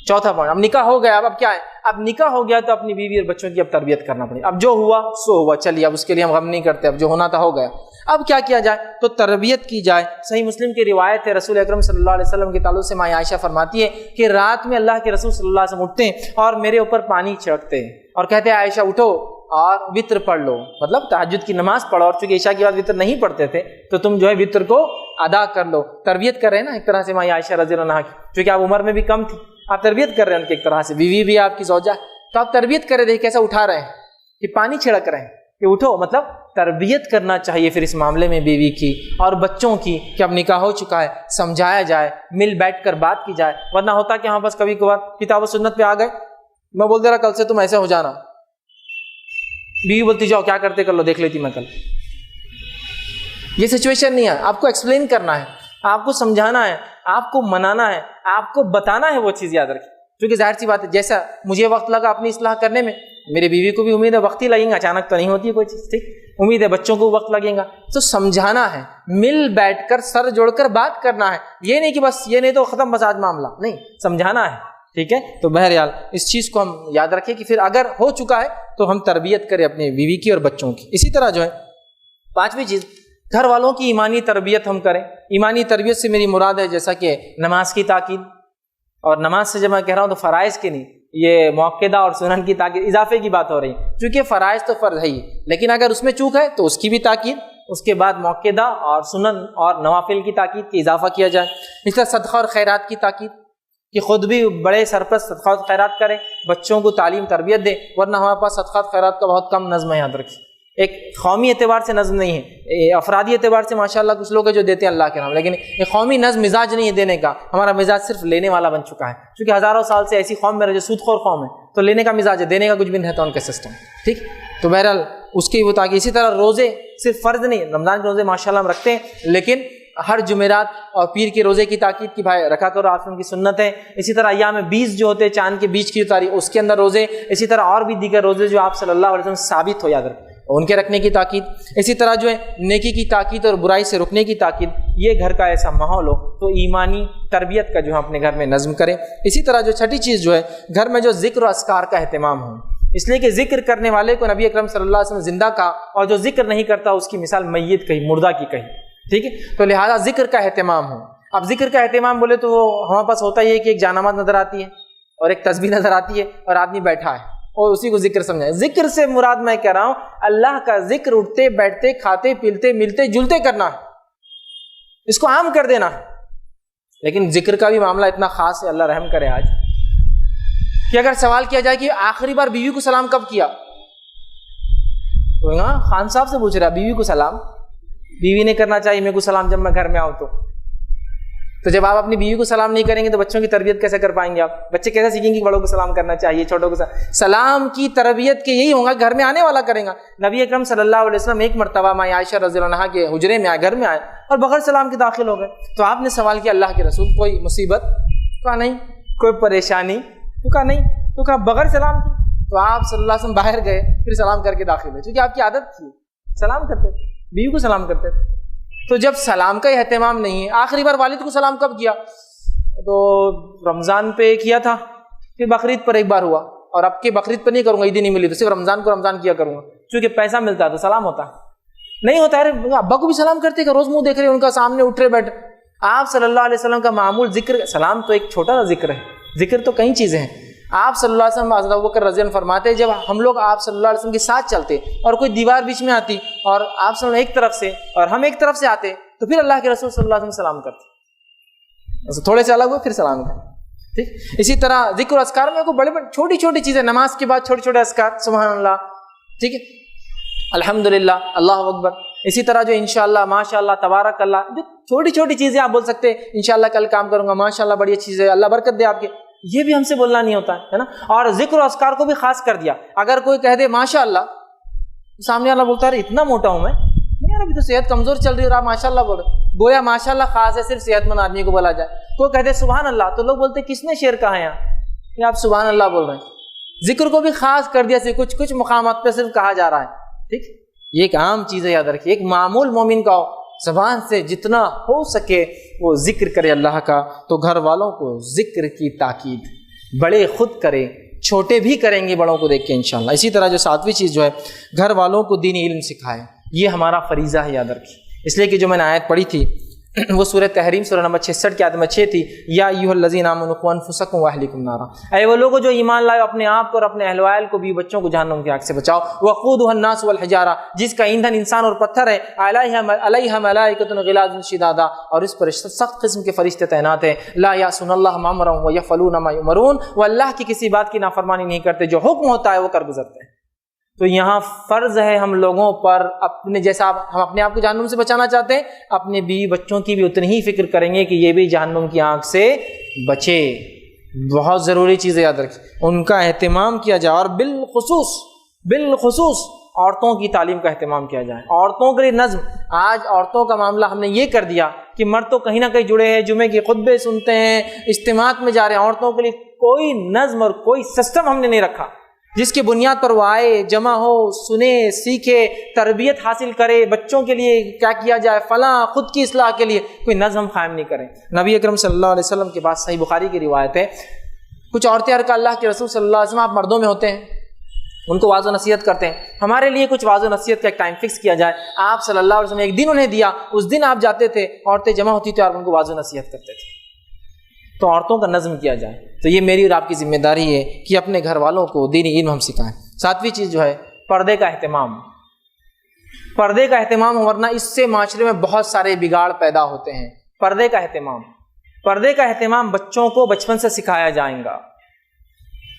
چوتھا پوائنٹ، اب نکاح ہو گیا، اب کیا ہے، اب نکاح ہو گیا تو اپنی بیوی اور بچوں کی اب تربیت کرنا پڑے. اب جو ہوا سو ہوا، چلیے اب اس کے لیے ہم غم نہیں کرتے، اب جو ہونا تھا ہو گیا. اب کیا کیا جائے؟ تو تربیت کی جائے. صحیح مسلم کی روایت ہے، رسول اکرم صلی اللہ علیہ وسلم کے تعلق سے ماں عائشہ فرماتی ہے کہ رات میں اللہ کے رسول صلی اللہ علیہ وسلم اٹھتے ہیں اور میرے اوپر پانی چھڑکتے ہیں اور کہتے ہیں عائشہ اٹھو اور وطر پڑھ لو، مطلب تہجد کی نماز پڑھو، اور چونکہ عشاء کے بعد وطر نہیں پڑھتے تھے تو تم جو ہے وطر کو ادا کر لو. تربیت کر رہے ہیں نا ایک طرح سے ماں عائشہ رضی اللہ عنہا کی، چونکہ آپ عمر میں بھی کم تھی، آپ تربیت کر رہے ہیں ان کی ایک طرح سے، بیوی بھی آپ کی زوجہ، تو آپ تربیت کر رہے دیکھیں کیسا اٹھا رہے ہیں کہ پانی چھڑک رہے ہیں کہ اٹھو، مطلب تربیت کرنا چاہیے پھر اس معاملے میں بیوی کی اور بچوں کی کہ اب نکاح ہو چکا ہے، سمجھایا جائے، مل بیٹھ کر بات کی جائے. ورنہ ہوتا کہ ہاں بس کبھی کبھار کتاب و سنت پہ آ گئے، میں بول دے رہا کل سے تم ایسے ہو جانا، بیوی بولتی جاؤ کیا کرتے کر لو، دیکھ لیتی میں کل. یہ سچویشن نہیں ہے، آپ کو ایکسپلین کرنا ہے، آپ کو سمجھانا ہے، آپ کو منانا ہے، آپ کو بتانا ہے وہ چیز یاد رکھیں. کیونکہ ظاہر سی بات ہے جیسا مجھے وقت لگا اپنی اصلاح کرنے میں، میری بیوی کو بھی امید ہے وقت ہی لگیں گا، اچانک تو نہیں ہوتی ہے کوئی چیز، ٹھیک، امید ہے بچوں کو وقت لگے گا. تو سمجھانا ہے، مل بیٹھ کر سر جوڑ کر بات کرنا ہے، یہ نہیں کہ بس یہ نہیں تو ختم بس آج معاملہ نہیں، سمجھانا ہے. ٹھیک ہے، تو بہرحال اس چیز کو ہم یاد رکھیں کہ پھر اگر ہو چکا ہے تو ہم تربیت کریں اپنی بیوی کی اور بچوں کی. اسی طرح جو ہے پانچویں چیز، گھر والوں کی ایمانی تربیت ہم کریں. ایمانی تربیت سے میری مراد ہے جیسا کہ نماز کی تاکید، اور نماز سے جب میں کہہ رہا ہوں تو فرائض کی نہیں، یہ موقدہ اور سنن کی تاکید، اضافے کی بات ہو رہی ہے، چونکہ فرائض تو فرض ہے ہی، لیکن اگر اس میں چوک ہے تو اس کی بھی تاکید، اس کے بعد موقدہ اور سنن اور نوافل کی تاکید کی اضافہ کیا جائے. اس طرح صدقہ اور خیرات کی تاکید کہ خود بھی بڑے سرپرست صدقہ اور خیرات کریں، بچوں کو تعلیم تربیت دیں. ورنہ ہمارے پاس صدقہ اور خیرات کا بہت کم نظم ہے، یاد رکھیں. ایک قومی اعتبار سے نظم نہیں ہے، افرادی اعتبار سے ماشاءاللہ کچھ لوگ ہیں جو دیتے ہیں اللہ کے نام، لیکن ایک قومی نظم مزاج نہیں ہے دینے کا. ہمارا مزاج صرف لینے والا بن چکا ہے، کیونکہ ہزاروں سال سے ایسی قوم میں رہے جو سود خور قوم ہے، تو لینے کا مزاج ہے، دینے کا کچھ بھی نہیں رہتا ان کے سسٹم. ٹھیک، تو بہرحال اس کی وہ تاکہ. اسی طرح روزے صرف فرض نہیں، رمضان کے روزے ماشاءاللہ ہم رکھتے ہیں، لیکن ہر جمعرات اور پیر کے روزے کی تاکید کی بھائی رکھا کرو، آپ کی سنت ہے. اسی طرح ایام 20 جو ہوتے ہیں چاند کے بیچ کی جو تاریخ اس کے اندر روزے. اسی طرح اور بھی دیگر روزے جو آپ صلی اللہ علیہ وسلم ثابت ہو، یاد رکھیں، ان کے رکھنے کی تاکید. اسی طرح جو ہے نیکی کی تاکید اور برائی سے رکنے کی تاکید. یہ گھر کا ایسا ماحول ہو تو ایمانی تربیت کا جو ہم اپنے گھر میں نظم کریں. اسی طرح جو چھٹی چیز جو ہے گھر میں جو ذکر و اذکار کا اہتمام ہو، اس لیے کہ ذکر کرنے والے کو نبی اکرم صلی اللہ علیہ وسلم زندہ کہا، اور جو ذکر نہیں کرتا اس کی مثال میت کہی، مردہ کی کہی. ٹھیک ہے، تو لہٰذا ذکر کا اہتمام ہو. اب ذکر کا اہتمام بولے تو ہمارے پاس ہوتا ہی ہے کہ ایک جانماز نظر آتی ہے اور ایک تسبیح نظر آتی ہے اور آدمی بیٹھا ہے اور اسی کو ذکر سمجھا. ذکر سے مراد میں کہہ رہا ہوں اللہ کا ذکر اٹھتے بیٹھتے کھاتے پیلتے ملتے جلتے کرنا ہے، اس کو عام کر دینا ہے. لیکن ذکر کا بھی معاملہ اتنا خاص ہے، اللہ رحم کرے آج، کہ اگر سوال کیا جائے کہ آخری بار بیوی کو سلام کب کیا، تو خان صاحب سے پوچھ رہا بیوی کو سلام. بیوی نے کرنا چاہیے میرے کو سلام جب میں گھر میں آؤں تو جب آپ اپنی بیوی کو سلام نہیں کریں گے تو بچوں کی تربیت کیسے کر پائیں گے آپ؟ بچے کیسے سیکھیں گے کہ بڑوں کو سلام کرنا چاہیے، چھوٹوں کو سلام کی تربیت کے یہی ہوگا، گھر میں آنے والا کرے گا. نبی اکرم صلی اللہ علیہ وسلم ایک مرتبہ ماں عائشہ رضی اللہ عنہا کے حجرے میں آئے، گھر میں آئے اور بغیر سلام کے داخل ہو گئے. تو آپ نے سوال کیا اللہ کے رسول کوئی مصیبت؟ کہا نہیں. کوئی پریشانی؟ تو کہا نہیں. تو کہا بغیر سلام کی؟ تو آپ صلی اللہ علیہ وسلم باہر گئے، پھر سلام کر کے داخل ہوئے، کیونکہ آپ کی عادت تھی سلام کرتے تھے، بیوی کو سلام کرتے تھے. تو جب سلام کا اہتمام نہیں ہے، آخری بار والد کو سلام کب کیا؟ تو رمضان پہ کیا تھا، پھر بقرعید پر ایک بار ہوا، اور اب کے بقرعید پر نہیں کروں گا، عیدی نہیں ملی تو صرف رمضان کو رمضان کیا کروں گا، چونکہ پیسہ ملتا ہے تو سلام ہوتا ہے. نہیں ہوتا ہے، ابا کو بھی سلام کرتے کہ روز منہ دیکھ رہے ان کا سامنے اٹھ رہے بیٹھ. آپ صلی اللہ علیہ وسلم کا معمول ذکر، سلام تو ایک چھوٹا سا ذکر ہے، ذکر تو کئی چیزیں ہیں. آپ صلی اللہ علیہ وسلم حضرت ابوبکر رضی اللہ عنہ فرماتے جب ہم لوگ آپ صلی اللہ علیہ وسلم کے ساتھ چلتے اور کوئی دیوار بیچ میں آتی اور آپ صلی اللہ علیہ وسلم ایک طرف سے اور ہم ایک طرف سے آتے تو پھر اللہ کے رسول صلی اللہ علیہ وسلم سلام کرتے، تھوڑے سے الگ ہوئے پھر سلام کرتے. ٹھیک، اسی طرح ذکر و اذکار میں کوئی بڑے بڑے چھوٹی چھوٹی چیزیں، نماز کے بعد چھوٹے چھوٹے اذکار، سبحان اللہ، ٹھیک ہے، الحمدللہ، اللہ اکبر. اسی طرح جو انشاءاللہ، ماشاءاللہ، تبارک اللہ، جو چھوٹی چھوٹی چیزیں آپ بول سکتے ہیں، انشاءاللہ کل کام کروں گا، ماشاءاللہ بڑی اچھی چیز ہے، اللہ برکت دے آپ کے، یہ بھی ہم سے بولنا نہیں ہوتا ہے نا. اور ذکر و اذکار کو بھی خاص کر دیا. اگر کوئی کہہ دے ماشاءاللہ، سامنے والا بولتا ہے اتنا موٹا ہوں میں، یار ابھی تو صحت کمزور چل رہی ہے اور آپ ماشاءاللہ بول رہے، گویا ماشاءاللہ خاص ہے صرف صحت مند آدمی کو بولا جائے. کوئی کہہ دے سبحان اللہ تو لوگ بولتے کس نے شعر کہا ہے یہاں، یہ آپ سبحان اللہ بول رہے ہیں. ذکر کو بھی خاص کر دیا، صرف کچھ مقامات پہ صرف کہا جا رہا ہے. ٹھیک، یہ ایک عام چیز ہے، یاد رکھیے. ایک معمول مومن کا زبان سے جتنا ہو سکے وہ ذکر کرے اللہ کا. تو گھر والوں کو ذکر کی تاکید. بڑے خود کریں، چھوٹے بھی کریں گے بڑوں کو دیکھ کے انشاءاللہ۔ اسی طرح جو 7ویں چیز جو ہے گھر والوں کو دینی علم سکھائے، یہ ہمارا فریضہ ہے، یاد رکھیے۔ اس لیے کہ جو میں نے آیت پڑھی تھی وہ سورہ تحریم سورہ نمبر 66 کی آیت نمبر 6 تھی، یا ایھا الذین آمنوا قوا انفسکم واہلکم نارا، اے وہ لوگوں جو ایمان لائے اپنے آپ کو اور اپنے اہل وعیال کو بھی بچوں کو جہنم کی آگ سے بچاؤ، وقودھا الناس والحجارہ، جس کا ایندھن انسان اور پتھر ہے، علیہا ملائکۃ غلاظ شداد، اور اس پر سخت قسم کے فرشتے تعینات ہیں، لا یعصون اللہ ما امرهم ویفعلون ما یؤمرون، وہ اللہ کی کسی بات کی نافرمانی نہیں کرتے، جو حکم ہوتا ہے وہ کر گزرتے ہیں۔ تو یہاں فرض ہے ہم لوگوں پر، اپنے جیسا ہم اپنے آپ کو جہنم سے بچانا چاہتے ہیں، اپنے بیوی بچوں کی بھی اتنی ہی فکر کریں گے کہ یہ بھی جہنم کی آنکھ سے بچے۔ بہت ضروری چیز ہے، یاد رکھیں، ان کا اہتمام کیا جائے، اور بالخصوص عورتوں کی تعلیم کا اہتمام کیا جائے، عورتوں کے لیے نظم۔ آج عورتوں کا معاملہ ہم نے یہ کر دیا کہ مرد تو کہیں نہ کہیں جڑے ہیں، جمعے کے خطبے سنتے ہیں، اجتماعات میں جا رہے ہیں، عورتوں کے لیے کوئی نظم اور کوئی سسٹم ہم نے نہیں رکھا جس کی بنیاد پر وہ آئے، جمع ہو، سنے، سیکھے، تربیت حاصل کرے، بچوں کے لیے کیا کیا جائے، فلاں، خود کی اصلاح کے لیے کوئی نظم قائم نہیں کریں۔ نبی اکرم صلی اللہ علیہ وسلم کے بعد صحیح بخاری کی روایت ہے، کچھ عورتیں عرض اللہ کے رسول صلی اللہ علیہ وسلم آپ مردوں میں ہوتے ہیں، ان کو واضح نصیحت کرتے ہیں، ہمارے لیے کچھ واضح نصیحت کا ایک ٹائم فکس کیا جائے۔ آپ صلی اللہ علیہ وسلم ایک دن انہیں دیا، اس دن آپ جاتے تھے، عورتیں جمع ہوتی تھیں اور ان کو واضح نصیحت کرتے تھے۔ تو عورتوں کا نظم کیا جائے، تو یہ میری اور آپ کی ذمہ داری ہے کہ اپنے گھر والوں کو دینی علم ہم سکھائیں۔ 7ویں چیز جو ہے پردے کا اہتمام، پردے کا اہتمام، ورنہ اس سے معاشرے میں بہت سارے بگاڑ پیدا ہوتے ہیں۔ پردے کا اہتمام بچوں کو بچپن سے سکھایا جائے گا۔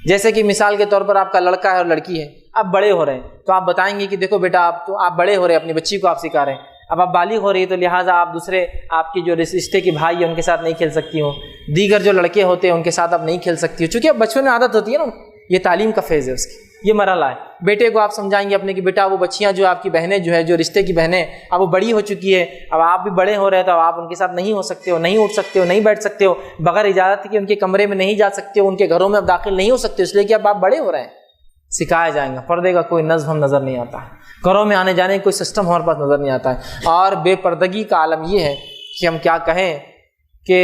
جیسے کہ مثال کے طور پر آپ کا لڑکا ہے اور لڑکی ہے، اب بڑے ہو رہے ہیں تو آپ بتائیں گے کہ دیکھو بیٹا آپ بڑے ہو رہے ہیں، اپنی بچی کو آپ سکھا رہے ہیں، اب آپ بالغ ہو رہی ہے تو لہٰذا آپ دوسرے آپ کی جو رشتے کے بھائی ہیں ان کے ساتھ نہیں کھیل سکتی ہوں، دیگر جو لڑکے ہوتے ہیں ان کے ساتھ اب نہیں کھیل سکتی ہو، چونکہ اب بچپن میں عادت ہوتی ہے نا، یہ تعلیم کا فیز ہے اس کی، یہ مرحلہ ہے۔ بیٹے کو آپ سمجھائیں گے اپنے کہ بیٹا وہ بچیاں جو آپ کی بہنیں جو ہے جو رشتے کی بہنیں اب وہ بڑی ہو چکی ہے، اب آپ بھی بڑے ہو رہے ہیں تو اب آپ ان کے ساتھ نہیں ہو سکتے ہو، نہیں اٹھ سکتے ہو، نہیں بیٹھ سکتے ہو، بغیر اجازت کے ان کے کمرے میں نہیں جا سکتے ہو، ان کے گھروں میں اب داخل نہیں ہو سکتے، اس لیے کہ اب آپ بڑے ہو رہے ہیں۔ سکھایا جائے گا۔ پردے کا کوئی نظم ہم نظر نہیں آتا ہے، گھروں میں آنے جانے کا کوئی سسٹم ہمارے پاس نظر نہیں آتا ہے۔ اور بے پردگی کا عالم یہ ہے کہ ہم کیا کہیں کہ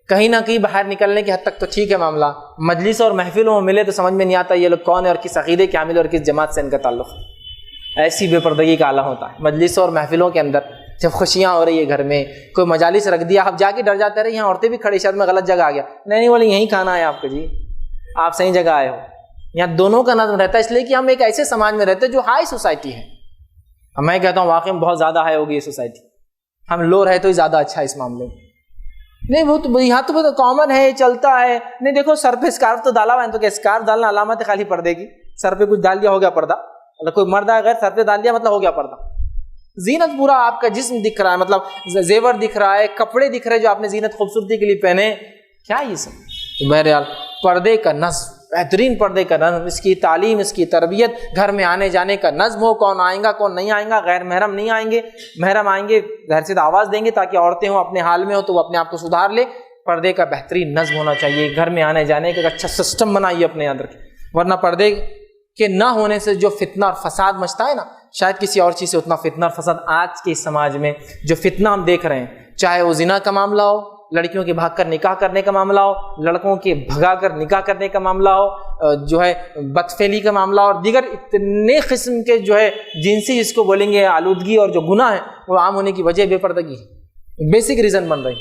کہیں نہ کہیں باہر نکلنے کی حد تک تو ٹھیک ہے معاملہ، مجلس اور محفلوں میں ملے تو سمجھ میں نہیں آتا یہ لوگ کون ہے اور کس عقیدے کے حامل اور کس جماعت سے ان کا تعلق ہے۔ ایسی بے پردگی کا عالم ہوتا ہے مجلس اور محفلوں کے اندر، جب خوشیاں ہو رہی ہے گھر میں، کوئی مجالس رکھ دیا، آپ جا کے ڈر جاتے رہے یہاں عورتیں بھی کھڑی، شاید میں غلط جگہ آ گیا، نہیں بولے یہیں کھانا ہے آپ کو، جی آپ صحیح جگہ آئے ہو۔ یہاں دونوں کا نظم رہتا ہے، اس لیے کہ ہم ایک ایسے سماج میں رہتے ہیں جو ہائی سوسائٹی ہے۔ میں کہتا ہوں واقعی میں بہت زیادہ ہائی ہوگی یہ سوسائٹی، ہم لو رہے تو ہی زیادہ اچھا ہے اس معاملے میں۔ نہیں وہ تو یہاں تو کامن ہے، چلتا ہے۔ نہیں دیکھو سر پہ اسکارف تو ڈالا ہوا ہے، تو کیا اسکارف ڈالنا علامت ہے خالی پردے کی؟ سر پہ کچھ ڈال دیا ہو گیا پردہ، مطلب کوئی مرد ہے غیر سر پہ ڈال دیا مطلب ہو گیا پردہ؟ زینت پورا آپ کا جسم دکھ رہا ہے، مطلب زیور دکھ رہا ہے، کپڑے دکھ رہے جو آپ نے زینت خوبصورتی کے لیے پہنے، کیا یہ سب؟ تو بہرحال پردے کا نظم، بہترین پردے کا نظم، اس کی تعلیم، اس کی تربیت، گھر میں آنے جانے کا نظم ہو، کون آئے گا کون نہیں آئے گا، غیر محرم نہیں آئیں گے، محرم آئیں گے ظاہر سے آواز دیں گے تاکہ عورتیں ہوں اپنے حال میں ہو تو وہ اپنے آپ کو سدھار لے۔ پردے کا بہترین نظم ہونا چاہیے، گھر میں آنے جانے کا اچھا سسٹم بنائیے اپنے یاد رکھیں، ورنہ پردے کے نہ ہونے سے جو فتنہ اور فساد مچتا ہے نا، شاید کسی اور چیز سے اتنا فتنہ اور فساد آج کے سماج میں جو فتنہ ہم دیکھ رہے ہیں، چاہے وہ زنا کا معاملہ ہو، لڑکیوں کے بھاگ کر نکاح کرنے کا معاملہ ہو، لڑکوں کے بھگا کر نکاح کرنے کا معاملہ ہو، جو ہے بدفعلی کا معاملہ اور دیگر اتنے قسم کے جو ہے جنسی جس کو بولیں گے آلودگی اور جو گناہ ہے وہ عام ہونے کی وجہ بے پردگی ہے، بیسک ریزن بن رہی۔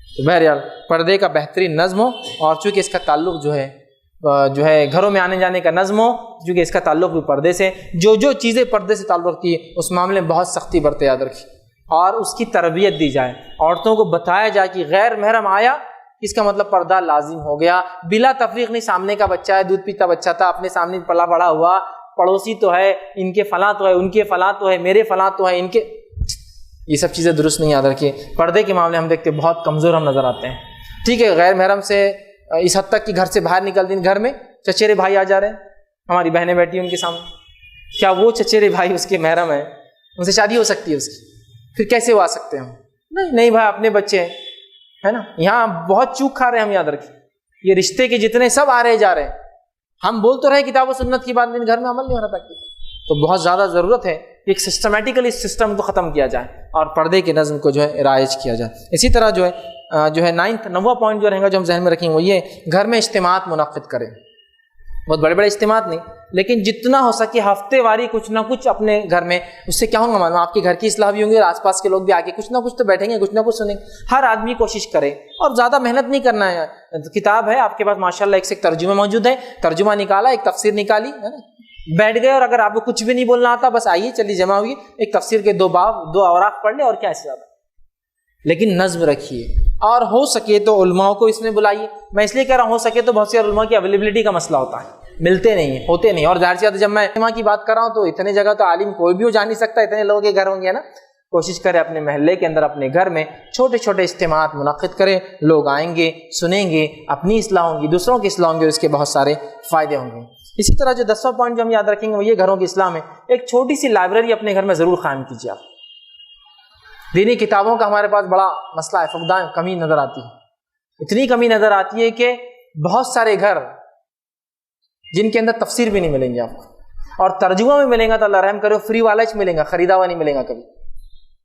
تو بہرحال پردے کا بہترین نظم ہو، اور چونکہ اس کا تعلق جو ہے گھروں میں آنے جانے کا نظم ہو، چونکہ اس کا تعلق بھی پردے سے، جو چیزیں پردے سے تعلق رکھتی ہے اس معاملے میں بہت سختی برتے، یاد رکھیے، اور اس کی تربیت دی جائے، عورتوں کو بتایا جائے کہ غیر محرم آیا اس کا مطلب پردہ لازم ہو گیا، بلا تفریق نہیں، سامنے کا بچہ ہے، دودھ پیتا بچہ تھا، اپنے سامنے پلا بڑا ہوا، پڑوسی تو ہے، ان کے فلاں تو ہے، ان کے فلاں تو ہے، میرے فلاں تو ہے، ان کے، یہ سب چیزیں درست نہیں یاد رکھیے۔ پردے کے معاملے ہم دیکھتے ہیں بہت کمزور ہم نظر آتے ہیں، ٹھیک ہے غیر محرم سے اس حد تک کہ گھر سے باہر نکلتے ہیں، گھر میں چچیرے بھائی آ جا رہے ہیں، ہماری بہنیں بیٹھی ہیں ان کے سامنے، کیا وہ چچیرے بھائی اس کے محرم ہیں؟ ان سے شادی ہو سکتی ہے اس کی، پھر کیسے وہ آ سکتے ہیں؟ نہیں بھائی اپنے بچے ہیں، ہے نا، یہاں بہت چوک کھا رہے ہیں ہم، یاد رکھیں یہ رشتے کے جتنے سب آ رہے جا رہے ہیں، ہم بول تو رہے کتاب و سنت کی بات لیکن گھر میں عمل نہیں ہو رہا تھا، تو بہت زیادہ ضرورت ہے ایک سسٹمیٹیکلی اس سسٹم کو ختم کیا جائے اور پردے کے نظم کو جو ہے رائج کیا جائے۔ اسی طرح جو ہے جو ہے 9واں پوائنٹ جو رہے گا جو ہم ذہن میں رکھیں وہ یہ گھر میں اجتماعات منعقد کریں. بہت بڑے بڑے اجتماعات نہیں, لیکن جتنا ہو سکے ہفتے واری کچھ نہ کچھ اپنے گھر میں. اس سے کیا ہوگا معلوم, آپ کے گھر کی اصلاح بھی ہوں گی اور آس پاس کے لوگ بھی آ کے کچھ نہ کچھ تو بیٹھیں گے, کچھ نہ کچھ سنیں گے. ہر آدمی کوشش کرے اور زیادہ محنت نہیں کرنا ہے. کتاب ہے آپ کے پاس ماشاء اللہ, ایک سے ایک ترجمہ موجود ہے, ترجمہ نکالا, ایک تفسیر نکالی, ہے نا, بیٹھ گئے. اور اگر آپ کو کچھ بھی نہیں بولنا آتا بس آئیے چلیے جمع ہوئی, ایک تفسیر کے 2 باب 2 اوراق پڑھ لے, اور کیا ایسے زیادہ. لیکن نظم رکھیے, اور ہو سکے تو علماء کو اس میں بلائیے. میں اس لیے کہہ رہا ہوں ہو سکے تو بہت سے علماء کی اویلیبلٹی کا مسئلہ ہوتا ہے, ملتے نہیں ہیں, ہوتے نہیں. اور ظاہر سی بات ہے جب میں علماء کی بات کر رہا ہوں تو اتنے جگہ تو عالم کوئی بھی ہو جا نہیں سکتا, اتنے لوگوں کے گھر ہوں گے نا. کوشش کرے اپنے محلے کے اندر, اپنے گھر میں چھوٹے چھوٹے اجتماعات منعقد کریں. لوگ آئیں گے, سنیں گے, اپنی اصلاح ہوں گی, دوسروں کی اصلاح ہوں گی, اور اس کے بہت سارے فائدے ہوں گے. اسی طرح جو 10واں پوائنٹ جو ہم یاد رکھیں گے وہ یہ گھروں کی اصلاح میں ایک چھوٹی سی لائبریری اپنے گھر میں ضرور قائم کیجیے. آپ دینی کتابوں کا ہمارے پاس بڑا مسئلہ ہے, فقدان, کمی نظر آتی ہے. اتنی کمی نظر آتی ہے کہ بہت سارے گھر جن کے اندر تفسیر بھی نہیں ملیں گے آپ کو, اور ترجمہ میں ملیں گا تو اللہ رحم کرے فری والا ہی ملیں گا, خریدا ہوا نہیں ملیں گا کبھی.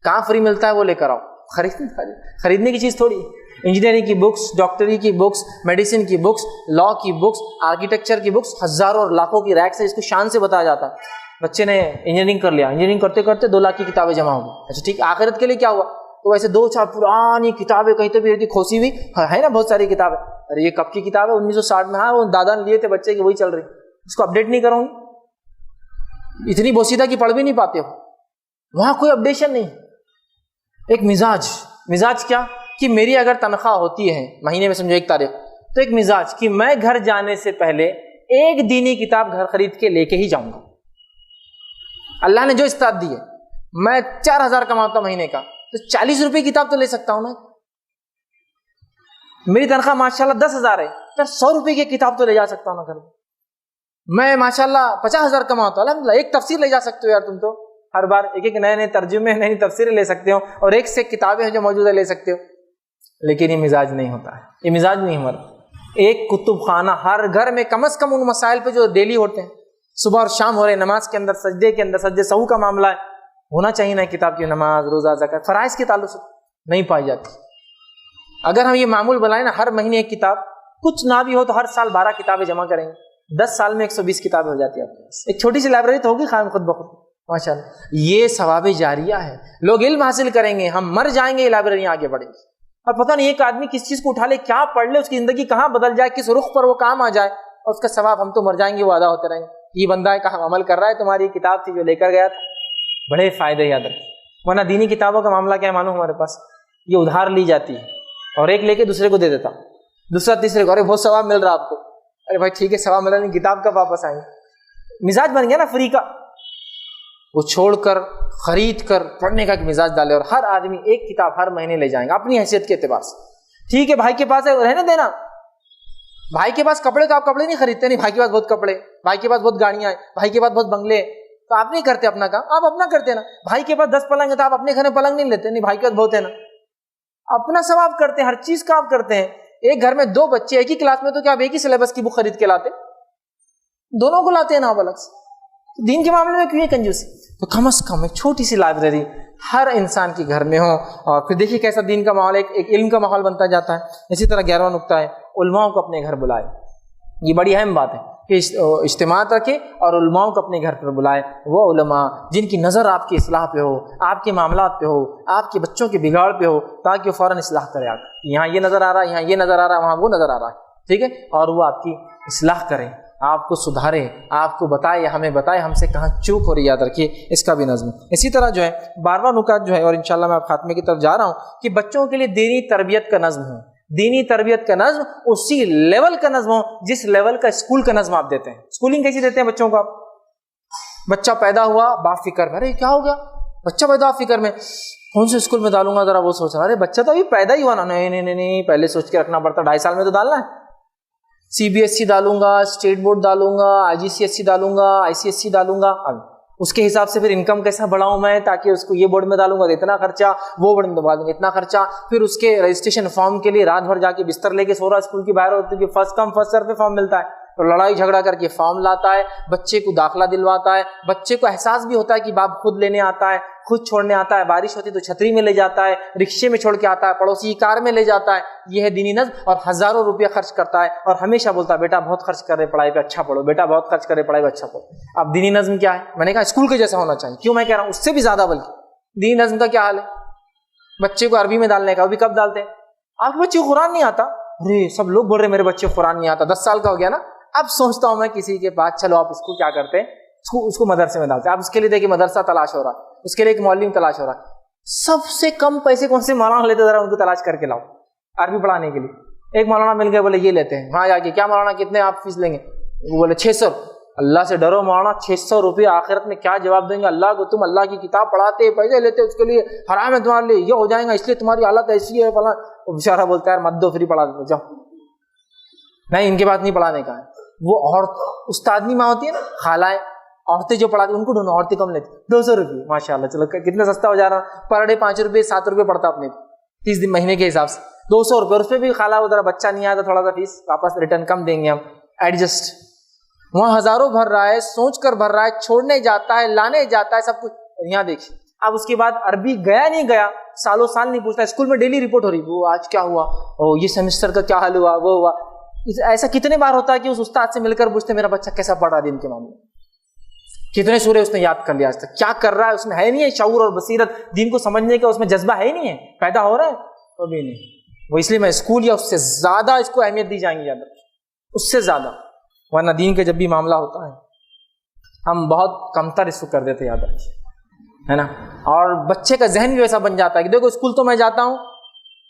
کہاں فری ملتا ہے وہ لے کر آؤ, خریدنے کی چیز تھوڑی. انجینئرنگ کی بکس, ڈاکٹری کی بکس, میڈیسن کی بکس, لا کی بکس, آرکیٹیکچر کی بکس, ہزاروں اور لاکھوں کی ریک سے اس کو شان سے بتایا جاتا ہے. بچے نے انجینئرنگ کر لیا, انجینئرنگ کرتے کرتے 2 لاکھ کی کتابیں جمع ہو گئی. اچھا ٹھیک, آخرت کے لیے کیا ہوا؟ تو ویسے 2-4 پرانی کتابیں کہیں تو بھی رہتی, کھوسی ہوئی ہے نا, بہت ساری کتابیں. ارے یہ کب کی کتاب ہے, 1960 میں. ہاں وہ دادا نے لیے تھے بچے کی, وہی چل رہی, اس کو اپڈیٹ نہیں کروں گی. اتنی بوسیدہ کی پڑھ بھی نہیں پاتے ہو, وہاں کوئی اپڈیشن نہیں. ایک مزاج کیا کہ میری اگر تنخواہ ہوتی ہے مہینے میں سمجھو 1 تاریخ, تو ایک مزاج کہ میں گھر جانے سے پہلے ایک دینی کتاب گھر خرید کے لے کے ہی جاؤں گا. اللہ نے جو استعداد دی ہے, میں 4000 کماتا ہوں مہینے کا, تو 40 روپے کی کتاب تو لے سکتا ہوں نا. میری تنخواہ ماشاءاللہ 10,000 ہے, تو 100 روپے کی کتاب تو لے جا سکتا ہوں نا گھر میں. میں ماشاءاللہ 50,000 کماتا ہوں, الحمدللہ ایک تفسیر لے جا سکتے ہو یار تم تو. ہر بار ایک نئے ترجمے, نئی تفسیریں لے سکتے ہو, اور ایک سے کتابیں ہیں جو موجودہ لے سکتے ہو. لیکن یہ مزاج نہیں ہوتا ہے, یہ مزاج نہیں ہمارا. ایک کتب خانہ ہر گھر میں کم از کم ان مسائل پہ جو ڈیلی ہوتے ہیں, صبح اور شام ہو رہے, نماز کے اندر, سجدے کے اندر, سجدے سہو کا معاملہ ہے, ہونا چاہیے نا کتاب کی. نماز, روزہ, زکات, فرائض کے تعلق سے نہیں پائی جاتی. اگر ہم یہ معمول بنائیں نا, ہر مہینے ایک کتاب, کچھ نہ بھی ہو تو ہر سال 12 کتابیں جمع کریں گے, 10 سال میں 120 کتابیں ہو جاتی ہیں آپ کے پاس. ایک چھوٹی سی لائبریری تو ہوگی قائم خود بخود ماشاءاللہ. یہ ثواب جاریہ ہے, لوگ علم حاصل کریں گے, ہم مر جائیں گے, یہ لائبریریاں آگے بڑھیں گی. اور پتہ نہیں ایک آدمی کس چیز کو اٹھا لے, کیا پڑھ لے, اس کی زندگی کہاں بدل جائے, کس رخ پر وہ کام آ جائے, اور اس کا ثواب ہم تو مر جائیں گے, وہ ادا ہوتے رہیں گے. یہ بندہ ہے کہاں عمل کر رہا ہے, تمہاری کتاب تھی جو لے کر گیا تھا, بڑے فائدے یاد رکھیں. ورنہ دینی کتابوں کا معاملہ کیا ہے معلوم ہمارے پاس, یہ ادھار لی جاتی ہے, اور ایک لے کے دوسرے کو دے دیتا, دوسرا تیسرے کو, ارے بہت ثواب مل رہا آپ کو. ارے بھائی ٹھیک ہے ثواب مل رہا, نہیں کتاب کب واپس آئیں گے. مزاج بن گیا نا فری کا, وہ چھوڑ کر خرید کر پڑھنے کا مزاج ڈالے. اور ہر آدمی ایک کتاب ہر مہینے لے جائیں گے اپنی حیثیت کے اعتبار سے. ٹھیک ہے بھائی کے پاس ہے رہنے دینا, بھائی کے پاس کپڑے تو آپ کپڑے نہیں خریدتے, نہیں بھائی کے پاس بہت کپڑے, بھائی کے پاس بہت گاڑیاں ہیں, بھائی کے پاس بہت بنگلے, تو آپ نہیں کرتے اپنا کام, آپ اپنا کرتے نا. بھائی کے پاس 10 پلنگ ہے تو آپ اپنے گھر میں پلنگ نہیں لیتے, نہیں بھائی کے پاس بہت ہے نا, اپنا ثواب کرتے ہیں, ہر چیز کا آپ کرتے ہیں. ایک گھر میں 2 بچے ایک ہی کلاس میں, تو کیا آپ ایک ہی سلیبس کی بک خرید کے لاتے, دونوں کو لاتے ہیں نا الگ سے. دین کے معاملے میں کیوں ہے کنجوسی؟ تو کم از کم ایک چھوٹی سی لائبریری ہر انسان کے گھر میں ہو, اور پھر دیکھیے کیسا دین کا ماحول, ایک علم کا ماحول بنتا جاتا ہے. اسی طرح 11واں نقطہ ہے, علماء کو اپنے گھر بلائے. یہ بڑی اہم بات ہے کہ اجتماعات رکھے اور علماء کو اپنے گھر پر بلائے. وہ علماء جن کی نظر آپ کی اصلاح پہ ہو, آپ کے معاملات پہ ہو, آپ کے بچوں کے بگاڑ پہ ہو, تاکہ وہ فوراً اصلاح کرے. آپ یہاں یہ نظر آ رہا ہے, یہاں یہ نظر آ رہا ہے, وہاں وہ نظر آ رہا ہے, ٹھیک ہے, اور وہ آپ کی اصلاح کریں, آپ کو سدھارے, آپ کو بتائے, ہمیں بتائے ہم سے کہاں چوک ہو رہی, یاد رکھیے اس کا بھی نظم. اسی طرح جو ہے 12واں نکات جو ہے, اور انشاءاللہ میں آپ خاتمے کی طرف جا رہا ہوں, کہ بچوں کے لیے دینی تربیت کا نظم ہو. دینی تربیت کا نظم اسی لیول کا نظم ہو جس لیول کا اسکول کا نظم آپ دیتے ہیں. اسکولنگ کیسی دیتے ہیں بچوں کو آپ؟ بچہ پیدا ہوا باپ فکر میں, ارے کیا ہو گیا, بچہ پیدا فکر میں, کون سے اسکول میں ڈالوں گا, ذرا وہ سوچ رہا, ارے بچہ تو ابھی پیدا ہی ہوا نا, نہیں پہلے سوچ کے رکھنا پڑتا, 2.5 سال میں تو ڈالنا ہے. CBSE ڈالوں گا, اسٹیٹ بورڈ ڈالوں گا, IGCSE ڈالوں گا, ICSE ڈالوں گا, اب اس کے حساب سے پھر انکم کیسا بڑھاؤں میں, تاکہ اس کو یہ بورڈ میں ڈالوں گا اتنا خرچہ, وہ بورڈ میں دبا دوں گا اتنا خرچہ, پھر اس کے رجسٹریشن فارم کے لیے رات بھر جا کے بستر لے کے سو رہا, اسکول کی باہر ہوتی ہے, فرسٹ کم فرسٹ سرو پہ فارم ملتا ہے, تو لڑائی جھگڑا کر کے فارم لاتا ہے، بچے کو داخلہ دلواتا ہے، بچے کو احساس بھی ہوتا ہے کہ باپ خود لینے آتا ہے، خود چھوڑنے آتا ہے، بارش ہوتی تو چھتری میں لے جاتا ہے، رکشے میں چھوڑ کے آتا ہے، پڑوسی کی کار میں لے جاتا ہے. یہ ہے دینی نظم. اور ہزاروں روپیہ خرچ کرتا ہے اور ہمیشہ بولتا ہے بیٹا بہت خرچ کر رہے پڑھائی پہ، اچھا پڑھو بیٹا، بہت خرچ کر رہے پڑھائی پہ، اچھا پڑھو. اب دینی نظم کیا ہے؟ میں نے کہا اسکول کے جیسا ہونا چاہیے. کیوں میں کہہ رہا ہوں اس سے بھی زیادہ، بلکہ دینی نظم کا کیا حال ہے؟ بچے کو عربی میں ڈالنے کا، ابھی کب ڈالتے ہیں؟ آپ کے بچے کو قرآن نہیں آتا؟ ارے سب لوگ بول رہے میرے بچے کو قرآن نہیں آتا، 10 سال کا ہو گیا نا. اب سوچتا ہوں میں کسی کے پاس، چلو آپ اس کو کیا کرتے ہیں، اس کو مدرسے میں ڈالتے ہیں. اب اس کے لیے دیکھیے مدرسہ تلاش ہو رہا ہے، اس کے لیے ایک معلم تلاش ہو رہا ہے. سب سے کم پیسے کون سے مولانا لیتے، ذرا ان کو تلاش کر کے لاؤ عربی پڑھانے کے لیے. ایک مولانا مل گئے، بولے یہ لیتے ہیں. وہاں جا کے کیا مولانا کتنے آپ فیس لیں گے؟ وہ بولے 600. اللہ سے ڈرو مولانا، 600 روپئے آخرت میں کیا جواب دیں گے اللہ کو؟ تم اللہ کی کتاب پڑھاتے پیسے لیتے، اس کے لیے حرام ہے تمہارے لیے، یہ ہو جائے گا، اس لیے تمہاری حالت ایسی ہے فلاں. وہ بیچارہ بولتا ہے مت دو، فری پڑھا دو، جاؤ. نہیں، ان کے بات نہیں پڑھانے کا ہے. وہ عورت استادنی ماں ہوتی ہے نا، خالائیں، عورتیں جو پڑھاتی ان کو ڈھونڈو، عورتیں کم لیتی. 200 روپئے، ماشاء اللہ. چلو کتنا سستا ہو جا رہا، پر ڈے 5 روپئے 7 روپئے پڑتا اپنے 30 دن مہینے کے حساب سے. 200 روپئے. اور اس پہ بھی خالہ ذرا بچہ نہیں آیا تو تھوڑا سا فیس واپس ریٹرن کم دیں گے ہم، ایڈجسٹ. وہاں ہزاروں بھر رہا ہے، سوچ کر بھر رہا ہے، چھوڑنے جاتا ہے، لانے جاتا ہے، سب کچھ. یہاں دیکھیے اب اس کے بعد عربی گیا نہیں گیا، سالوں سال نہیں پوچھتا. اسکول میں ڈیلی رپورٹ ہو رہی، وہ آج کیا ہوا، یہ سیمسٹر کا کیا حال ہوا، وہ ہوا. ایسا کتنے بار ہوتا ہے کہ اس استاد سے مل کر پوچھتے میرا بچہ کیسا پڑھ رہا دین کے معاملے میں، کتنے سورے اس نے یاد کر لیا آج تک، کیا کر رہا ہے، اس میں ہے نہیں ہے شعور اور بصیرت، دین کو سمجھنے کا اس میں جذبہ ہے ہی نہیں ہے، پیدا ہو رہا ہے تو بھی نہیں. وہ اس لیے میں اسکول یا اس سے زیادہ اس کو اہمیت دی جائیں گی، یاد رکھیں اس سے زیادہ. ورنہ دین کا جب بھی معاملہ ہوتا ہے ہم بہت کمتر اس کو کر دیتے، یاد رکھیں، ہے نا. اور بچے کا ذہن بھی ویسا بن جاتا ہے کہ دیکھو اسکول تو میں جاتا ہوں،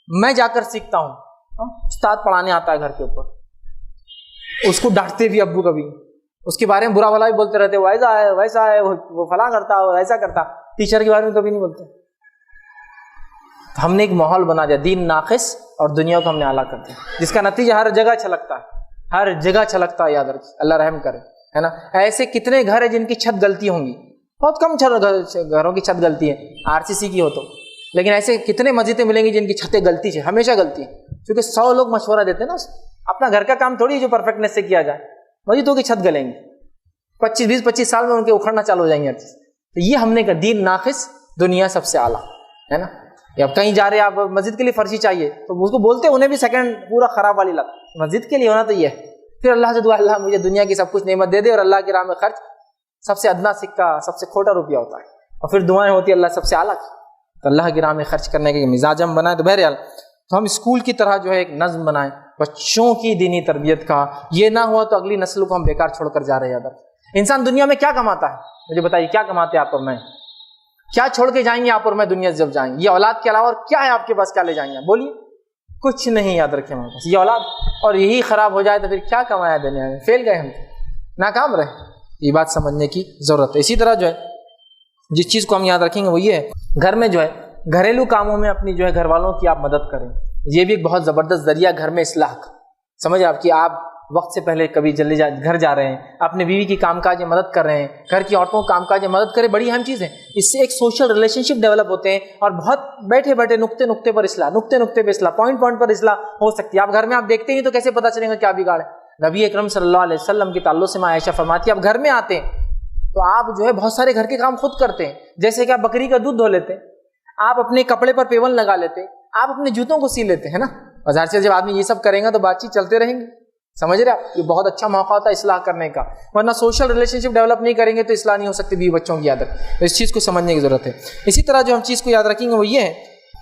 میں جا کر سیکھتا ہوں، استاد پڑھانے آتا ہے گھر کے اوپر، اس کو ڈانٹتے بھی ابو کبھی، اس کے بارے میں برا بھلا بھی بولتے رہتے، وہ ایسا ہے ویسا ہے، وہ فلاں کرتا، وہ ایسا کرتا. ٹیچر کے بارے میں کبھی نہیں بولتے. ہم نے ایک ماحول بنا دیا، دین ناقص اور دنیا کو ہم نے اعلیٰ کر دیا، جس کا نتیجہ ہر جگہ چھلکتا ہے، ہر جگہ چھلکتا ہے. یاد رکھیے، اللہ رحم کرے، ہے نا. ایسے کتنے گھر ہیں جن کی چھت غلطی ہوں گی، بہت کم گھروں کی چھت غلطی ہے، RCC کی ہو تو. لیکن ایسے کتنے مسجدیں ملیں گی جن کی چھتیں غلطی ہے، ہمیشہ غلطی ہے. کیونکہ 100 لوگ مشورہ دیتے ہیں نا، اپنا گھر کا کام تھوڑی جو پرفیکٹنیس سے کیا جائے. مسجدوں کی چھت گلیں گی، 25 سال میں ان کے اکھڑنا چالو ہو جائیں گے ہر چیز. تو یہ ہم نے کہا دین ناقص، دنیا سب سے اعلیٰ، ہے نا. اب کہیں جا رہے ہیں آپ، مسجد کے لیے فرشی چاہیے تو اس کو بولتے انہیں بھی سیکنڈ پورا خراب والی لگ. مسجد کے لیے ہونا تو یہ ہے. پھر اللہ سے دعا، اللہ مجھے دنیا کی سب کچھ نعمت دے دے، اور اللہ کی راہ میں خرچ سب سے ادنا سکہ، سب سے کھوٹا روپیہ ہوتا ہے. اور پھر دعائیں ہوتی ہیں اللہ سب سے اعلیٰ کی. تو اللہ کی راہ میں خرچ کرنے کے مزاج ہم بنائیں. تو بہرحال تو ہم اسکول کی طرح جو ہے ایک نظم بنائیں بچوں کی دینی تربیت کا. یہ نہ ہوا تو اگلی نسل کو ہم بیکار چھوڑ کر جا رہے ہیں. انسان دنیا میں کیا کماتا ہے؟ مجھے بتائیے، کیا کماتے ہیں آپ اور میں؟ کیا چھوڑ کے جائیں گے آپ اور میں دنیا سے جب جائیں گے؟ یہ اولاد کے علاوہ اور کیا ہے آپ کے پاس؟ کیا لے جائیں گے؟ بولیے. کچھ نہیں. یاد رکھیں ہمارے پاس یہ اولاد، اور یہی خراب ہو جائے تو پھر کیا کمایا دنیا میں؟ فیل گئے ہم، ناکام رہے. یہ بات سمجھنے کی ضرورت ہے. اسی طرح جو ہے جس چیز کو ہم یاد رکھیں گے وہ یہ ہے، گھر میں جو ہے گھریلو کاموں میں اپنی جو ہے گھر والوں کی آپ مدد کریں. یہ بھی ایک بہت زبردست ذریعہ گھر میں اصلاح کا. سمجھ آپ کہ آپ وقت سے پہلے کبھی جلدی گھر جا رہے ہیں، اپنے بیوی کی کام کاج میں مدد کر رہے ہیں، گھر کی عورتوں کو کام کاج میں مدد کریں، بڑی اہم چیز ہے. اس سے ایک سوشل ریلیشن شپ ڈیولپ ہوتے ہیں، اور بہت بیٹھے بیٹھے نقطے پر اصلاح، نقطے پہ اصلاح، پوائنٹ پر اصلاح ہو سکتی ہے. آپ گھر میں آپ دیکھتے ہی تو کیسے پتہ چلے گا کیا بگاڑ ہے؟ نبی اکرم صلی اللہ علیہ وسلم کے تعلق سے عائشہ فرماتی ہے آپ گھر میں آتے ہیں تو آپ جو ہے بہت سارے گھر کے کام خود کرتے ہیں. جیسے کہ آپ بکری کا دودھ دھو لیتے ہیں، آپ اپنے کپڑے پر پیون لگا لیتے ہیں، آپ اپنے جوتوں کو سی لیتے ہیں نا. بازار سے جب آدمی یہ سب کریں گا تو بات چیت چلتے رہیں گے. سمجھ رہے آپ؟ یہ بہت اچھا موقع ہوتا ہے اصلاح کرنے کا. ورنہ سوشل ریلیشن شپ ڈیولپ نہیں کریں گے تو اصلاح نہیں ہو سکتی بیوی بچوں کی عادت. تو اس چیز کو سمجھنے کی ضرورت ہے. اسی طرح جو ہم چیز کو یاد رکھیں گے وہ یہ ہے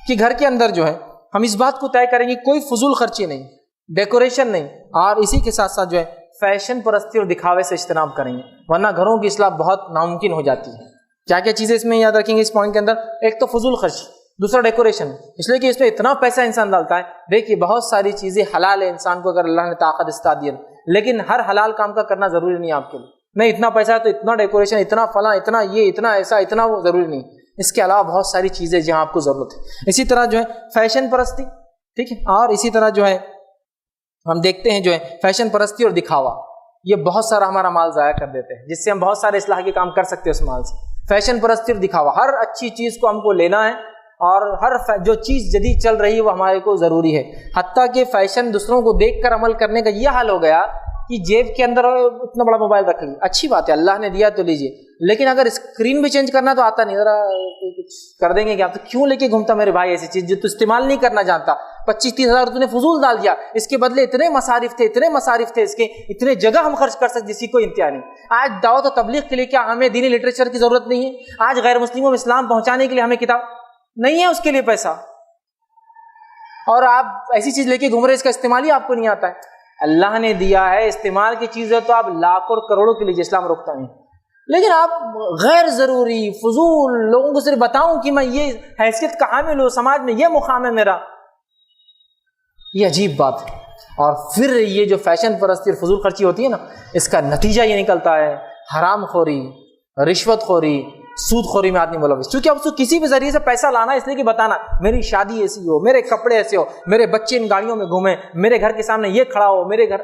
کہ گھر کے اندر جو ہے ہم اس بات کو طے کریں گے کوئی فضول خرچی نہیں، ڈیکوریشن نہیں، اور اسی کے ساتھ ساتھ جو ہے فیشن پرستی اور دکھاوے سے اجتناب کریں گے. ورنہ گھروں کی اصلاح بہت ناممکن ہو جاتی ہے. کیا کیا چیزیں اس میں یاد رکھیں گے اس پوائنٹ کے اندر؟ ایک تو فضول خرچی، دوسرا ڈیکوریشن، اس لیے کہ اس پہ اتنا پیسہ انسان ڈالتا ہے. دیکھیے بہت ساری چیزیں حلال ہے انسان کو اگر اللہ نے طاقت استطاعت دی، لیکن ہر حلال کام کا کرنا ضروری نہیں آپ کے لیے. نہیں اتنا پیسہ ہے تو اتنا ڈیکوریشن، اتنا فلاں، اتنا یہ، اتنا ایسا، اتنا وہ، ضروری نہیں. اس کے علاوہ بہت ساری چیزیں جہاں آپ کو ضرورت ہے. اسی طرح جو ہے فیشن پرستی، ٹھیک ہے، اور اسی طرح جو ہے ہم دیکھتے ہیں جو ہے فیشن پرستی اور دکھاوا، یہ بہت سارا ہمارا مال ضائع کر دیتے ہیں، جس سے ہم بہت سارے اصلاح کے کام کر سکتے ہیں اس مال سے. فیشن پرستی اور دکھاوا، ہر اچھی چیز کو ہم کو لینا ہے، اور ہر جو چیز جدید چل رہی ہے وہ ہمارے کو ضروری ہے. حتیٰ کہ فیشن دوسروں کو دیکھ کر عمل کرنے کا یہ حال ہو گیا کہ جیب کے اندر اتنا بڑا موبائل رکھ لیجیے، اچھی بات ہے، اللہ نے دیا تو لیجیے، لیکن اگر اسکرین بھی چینج کرنا تو آتا نہیں، ذرا کچھ کر دیں گے کیا؟ تو کیوں لے کے گھومتا میرے بھائی ایسی چیز جو تو استعمال نہیں کرنا جانتا؟ 25-30 ہزار تو نے فضول ڈال دیا، اس کے بدلے اتنے مصارف تھے اس کے، اتنے جگہ ہم خرچ کر سکتے جس کی کوئی انتہا نہیں۔ آج دعوت و تبلیغ کے لیے کیا ہمیں دینی لٹریچر کی ضرورت نہیں ہے؟ آج غیر مسلموں میں اسلام پہنچانے کے لیے ہمیں کتاب نہیں ہے اس کے لیے پیسہ، اور آپ ایسی چیز لے کے گھوم رہے اس کا استعمال ہی آپ کو نہیں آتا ہے۔ اللہ نے دیا ہے استعمال کی چیز ہے تو آپ لاکھوں اور کروڑوں کے لیے اسلام روکتا نہیں، لیکن آپ غیر ضروری فضول لوگوں کو صرف بتاؤں کہ میں یہ حیثیت کا حامل ہوں، سماج میں یہ مقام ہے میرا، یہ عجیب بات ہے۔ اور پھر یہ جو فیشن پرستی اور فضول خرچی ہوتی ہے نا، اس کا نتیجہ یہ نکلتا ہے حرام خوری، رشوت خوری، سود خوری میں آدمی ملوث، کیونکہ اب اس کو کسی بھی ذریعے سے پیسہ لانا ہے، اس لیے کہ بتانا میری شادی ایسی ہو، میرے کپڑے ایسے ہو، میرے بچے ان گاڑیوں میں گھومیں، میرے گھر کے سامنے یہ کھڑا ہو، میرے گھر۔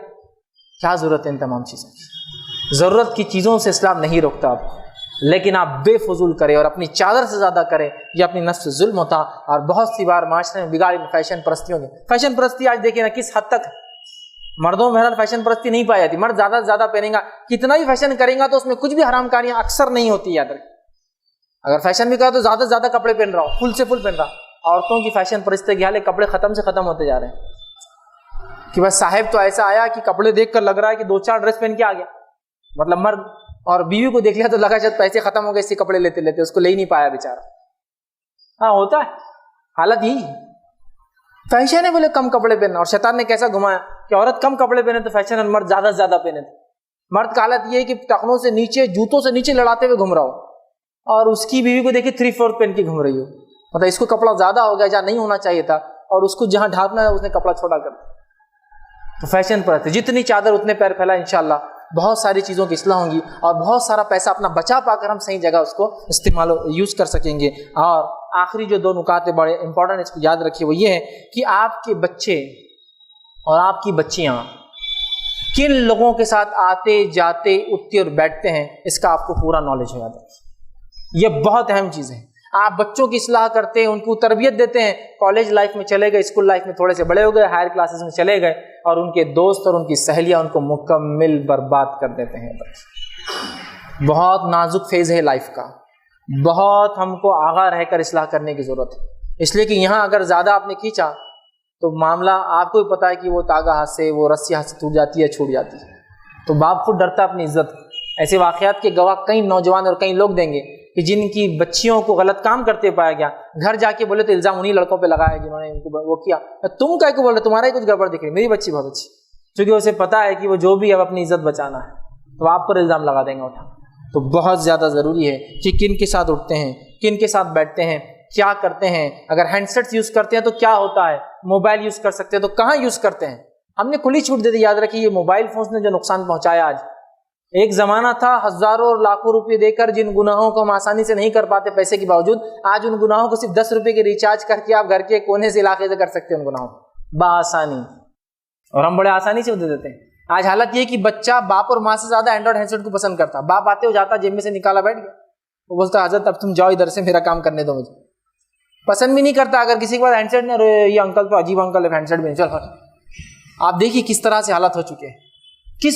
کیا ضرورت ہے ان تمام چیزوں کی؟ ضرورت کی چیزوں سے اسلام نہیں روکتا آپ کو، لیکن آپ بے فضول کریں اور اپنی چادر سے زیادہ کریں، یہ اپنی نفس ظلم ہوتا۔ اور بہت سی بار معاشرے میں بگاڑ فیشن پرستیوں نے، فیشن پرستی آج دیکھیں نا کس حد تک، مردوں میں فیشن پرستی نہیں پائی جاتی، مرد زیادہ سے زیادہ پہنیں گا، کتنا بھی فیشن کریں گا تو اس میں کچھ بھی حرام کاریاں اکثر نہیں ہوتی، یاد رکھیں۔ اگر فیشن بھی کرا تو زیادہ سے زیادہ کپڑے پہن رہا ہو، فل سے فل پہن رہا۔ عورتوں کی فیشن پرستی کی حال ہے، کپڑے ختم سے ختم ہوتے جا رہے ہیں کہ بس صاحب تو ایسا آیا کہ کپڑے دیکھ کر لگ رہا ہے کہ 2-4 ڈریس پہن کے آ گیا، مطلب مرد اور بیوی کو دیکھ لیا تو لگا شاید پیسے ختم ہو گئے، اس سے کپڑے لیتے لیتے اس کو لے ہی نہیں پایا بیچارہ۔ ہاں ہوتا ہے، حالت یہی فیشن ہے، بولے کم کپڑے پہننا، اور شیطان نے کیسا گھمایا کہ عورت کم کپڑے پہنے تو فیشن ہے، مرد زیادہ سے زیادہ پہنے۔ مرد کا حالت یہ ہے کہ ٹخنوں سے نیچے، جوتوں سے نیچے لڑاتے ہوئے گھوم رہا ہو، اور اس کی بیوی کو دیکھے 3/4 پہن کے گھوم رہی ہو، مطلب اس کو کپڑا زیادہ ہو گیا جہاں نہیں ہونا چاہیے تھا، اور اس کو جہاں ڈھانپنا ہے اس نے کپڑا چھوٹا کر دیا۔ تو فیشن پر جتنی چادر اتنے پیر پھیلا، انشاءاللہ بہت ساری چیزوں کی اصلاح ہوں گی، اور بہت سارا پیسہ اپنا بچا پا کر ہم صحیح جگہ اس کو استعمال یوز کر سکیں گے۔ اور آخری جو 2 نکات بڑے امپورٹنٹ اس کو یاد رکھیے، وہ یہ ہے کہ آپ کے بچے اور آپ کی بچیاں کن لوگوں کے ساتھ آتے جاتے اٹھتے اور بیٹھتے ہیں، اس کا آپ کو پورا نالج ہو جاتا ہے۔ یہ بہت اہم چیز ہے۔ آپ بچوں کی اصلاح کرتے ہیں، ان کو تربیت دیتے ہیں، کالج لائف میں چلے گئے، اسکول لائف میں تھوڑے سے بڑے ہو گئے، ہائر کلاسز میں چلے گئے، اور ان کے دوست اور ان کی سہیلیاں ان کو مکمل برباد کر دیتے ہیں۔ بہت نازک فیز ہے لائف کا، بہت ہم کو آگاہ رہ کر اصلاح کرنے کی ضرورت ہے، اس لیے کہ یہاں اگر زیادہ آپ نے کھینچا تو معاملہ آپ کو بھی پتا ہے کہ وہ تاگا ہاتھ سے، وہ رسی ہاتھ سے ٹوٹ جاتی ہے، چھوٹ جاتی ہے، تو باپ خود ڈرتا ہے اپنی عزت۔ ایسے واقعات کے گواہ کئی نوجوان اور کئی لوگ دیں گے کہ جن کی بچیوں کو غلط کام کرتے پایا گیا، گھر جا کے بولے تو الزام انہی لڑکوں پہ لگایا جنہوں نے ان کو وہ کیا۔ تم کہے کو بول رہے، تمہارا ہی کچھ گڑبڑ دکھ رہی، میری بچی بہت اچھی، کیونکہ اسے پتا ہے کہ وہ جو بھی اب اپنی عزت بچانا ہے تو آپ پر الزام لگا دیں گے اٹھا۔ تو بہت زیادہ ضروری ہے کہ کن کے ساتھ اٹھتے ہیں، کن کے ساتھ بیٹھتے ہیں، کیا کرتے ہیں۔ اگر ہینڈ سیٹس یوز کرتے ہیں تو کیا ہوتا ہے، موبائل یوز کر سکتے ہیں تو کہاں یوز کرتے ہیں۔ ہم نے کھلی چھوٹ دے دی، یاد رکھیے یہ موبائل فونز نے جو نقصان پہنچایا آج، ایک زمانہ تھا ہزاروں اور لاکھوں روپے دے کر جن گناہوں کو ہم آسانی سے نہیں کر پاتے پیسے کے باوجود، آج ان گناہوں کو صرف 10 روپے کے ریچارج کر کے آپ گھر کے کونے سے علاقے سے کر سکتے ہیں ان گناہوں کو بآسانی، اور ہم بڑے آسانی سے دے دیتے ہیں۔ آج حالت یہ کہ بچہ باپ اور ماں سے زیادہ اینڈرائڈ ہینڈ سیٹ کو پسند کرتا، باپ آتے ہو جاتا جیب میں سے نکالا بیٹھ گیا، وہ بولتا حضرت اب تم جاؤ ادھر سے، میرا کام کرنے دو مجھے۔ پسند بھی نہیں کرتا، اگر کسی کے پاس ہینڈ سیٹ نہیں، یہ انکل تو عجیب انکل ہے، ہینڈ سیٹ بھی نہیں، چل۔ آپ دیکھیے کس طرح سے حالت ہو چکے ہیں،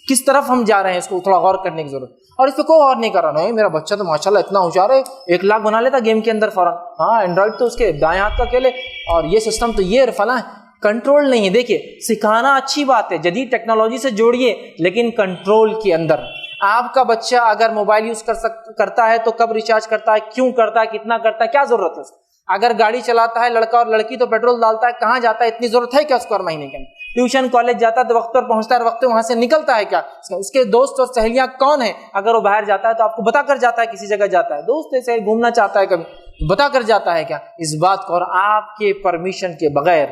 کس طرف ہم جا رہے ہیں، اس کو تھوڑا غور کرنے کی ضرورت۔ اور اس پہ کوئی غور نہیں کر رہا، نہیں میرا بچہ تو ماشاءاللہ اتنا ہوشیار ہے، 1 لاکھ بنا لیتا گیم کے اندر فوراً، ہاں اینڈرائڈ تو اس کے دائیں ہاتھ کا کھیلے، اور یہ سسٹم تو یہ فلاں ہے۔ کنٹرول نہیں ہے۔ دیکھیے سکھانا اچھی بات ہے، جدید ٹیکنالوجی سے جوڑیے، لیکن کنٹرول کے اندر۔ آپ کا بچہ اگر موبائل یوز کرتا ہے تو کب ریچارج کرتا ہے، کیوں کرتا ہے، کتنا کرتا ہے، کیا ضرورت ہے اس کو؟ اگر گاڑی چلاتا ہے لڑکا اور لڑکی تو پیٹرول ڈالتا ہے، کہاں جاتا ہے، اتنی ضرورت ہے کیا اس کو ہر مہینے کے اندر؟ ٹیوشن کالج جاتا ہے تو وقت پر پہنچتا ہے، وقت پہ وہاں سے نکلتا ہے کیا؟ اس کے دوست اور سہیلیاں کون ہیں؟ اگر وہ باہر جاتا ہے تو آپ کو بتا کر جاتا ہے، کسی جگہ جاتا ہے دوست سے گھومنا چاہتا ہے کبھی بتا کر جاتا ہے کیا اس بات کو؟ اور آپ کے پرمیشن کے بغیر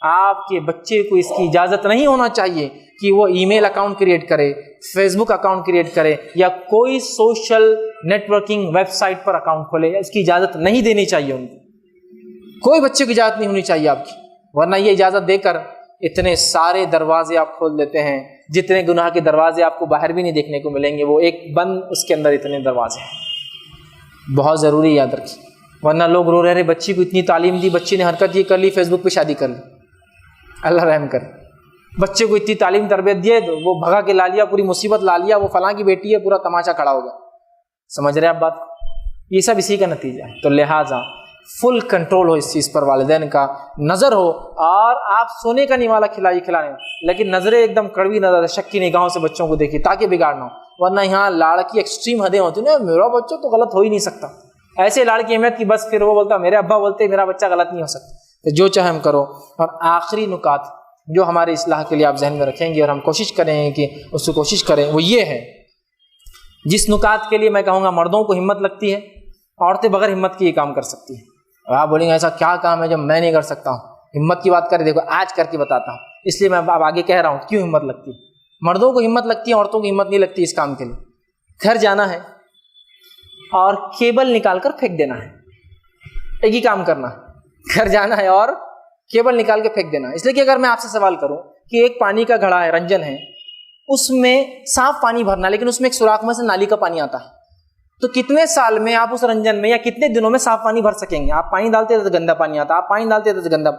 آپ کے بچے کو اس کی اجازت نہیں ہونا چاہیے کہ وہ ای میل اکاؤنٹ کریٹ کرے، فیس بک اکاؤنٹ کریٹ کرے، یا کوئی social networking website پر اکاؤنٹ کھولے، اس کی اجازت نہیں دینی چاہیے ان کو۔ کوئی بچے کی اجازت نہیں ہونی چاہیے آپ کی، ورنہ یہ اجازت دے کر اتنے سارے دروازے آپ کھول دیتے ہیں، جتنے گناہ کے دروازے آپ کو باہر بھی نہیں دیکھنے کو ملیں گے، وہ ایک بند اس کے اندر اتنے دروازے ہیں۔ بہت ضروری یاد رکھیے، ورنہ لوگ رو رہے بچی کو اتنی تعلیم دی، بچی نے حرکت یہ کر لی، فیس بک پہ شادی کر لی، اللہ رحم کرے۔ بچے کو اتنی تعلیم تربیت دیے وہ بھگا کے لا لیا, پوری مصیبت لا لیا, وہ فلاں کی بیٹی ہے, پورا تماشا کھڑا ہو گیا. سمجھ رہے آپ بات؟ یہ سب اسی کا نتیجہ ہے. تو لہٰذا فل کنٹرول ہو اس چیز پر, والدین کا نظر ہو, اور آپ سونے کا نوالا کھلانے, لیکن نظریں ایک دم کڑوی نظر, شک کی نگاہوں سے بچوں کو دیکھیے تاکہ بگاڑ نہ ہو. ورنہ یہاں لاڑ کی ایکسٹریم حدیں ہوتی ہیں, میرا بچہ تو غلط ہو ہی نہیں سکتا, ایسے لاڑ کی اہمیت کی بس پھر وہ بولتا میرے ابا بولتے میرا بچہ غلط نہیں ہو سکتا. تو جو چاہے ہم کرو. اور آخری نکات جو ہمارے اصلاح کے لیے آپ ذہن میں رکھیں گے اور ہم کوشش کریں گے کہ اس کو کوشش کریں, وہ یہ ہے, جس نکات کے لیے میں کہوں گا مردوں کو ہمت لگتی ہے, عورتیں بغیر ہمت کے یہ کام کر سکتی ہیں. اور آپ بولیں گے ایسا کیا کام ہے جو میں نہیں کر سکتا ہوں؟ ہمت کی بات کریں, دیکھو آج کر کے بتاتا ہوں, اس لیے میں اب آگے کہہ رہا ہوں کیوں ہمت لگتی ہے. مردوں کو ہمت لگتی ہے, عورتوں کو ہمت نہیں لگتی اس کام کے لیے. گھر جانا ہے اور کیبل نکال کر پھینک دینا ہے, ایک ہی کام کرنا ہے, گھر جانا ہے اور کیبل نکال کے پھینک دینا ہے. اس لیے کہ اگر میں آپ سے سوال کروں کہ ایک پانی کا گھڑا ہے, رنجن ہے, اس میں صاف پانی بھرنا, لیکن اس میں ایک سوراخ میں سے نالی کا پانی آتا ہے, تو کتنے سال میں آپ اس رنجن میں یا کتنے دنوں میں صاف پانی بھر سکیں گے؟ آپ پانی ڈالتے تھے تو گندا پانی آتا, آپ پانی ڈالتے تھے تو گندا.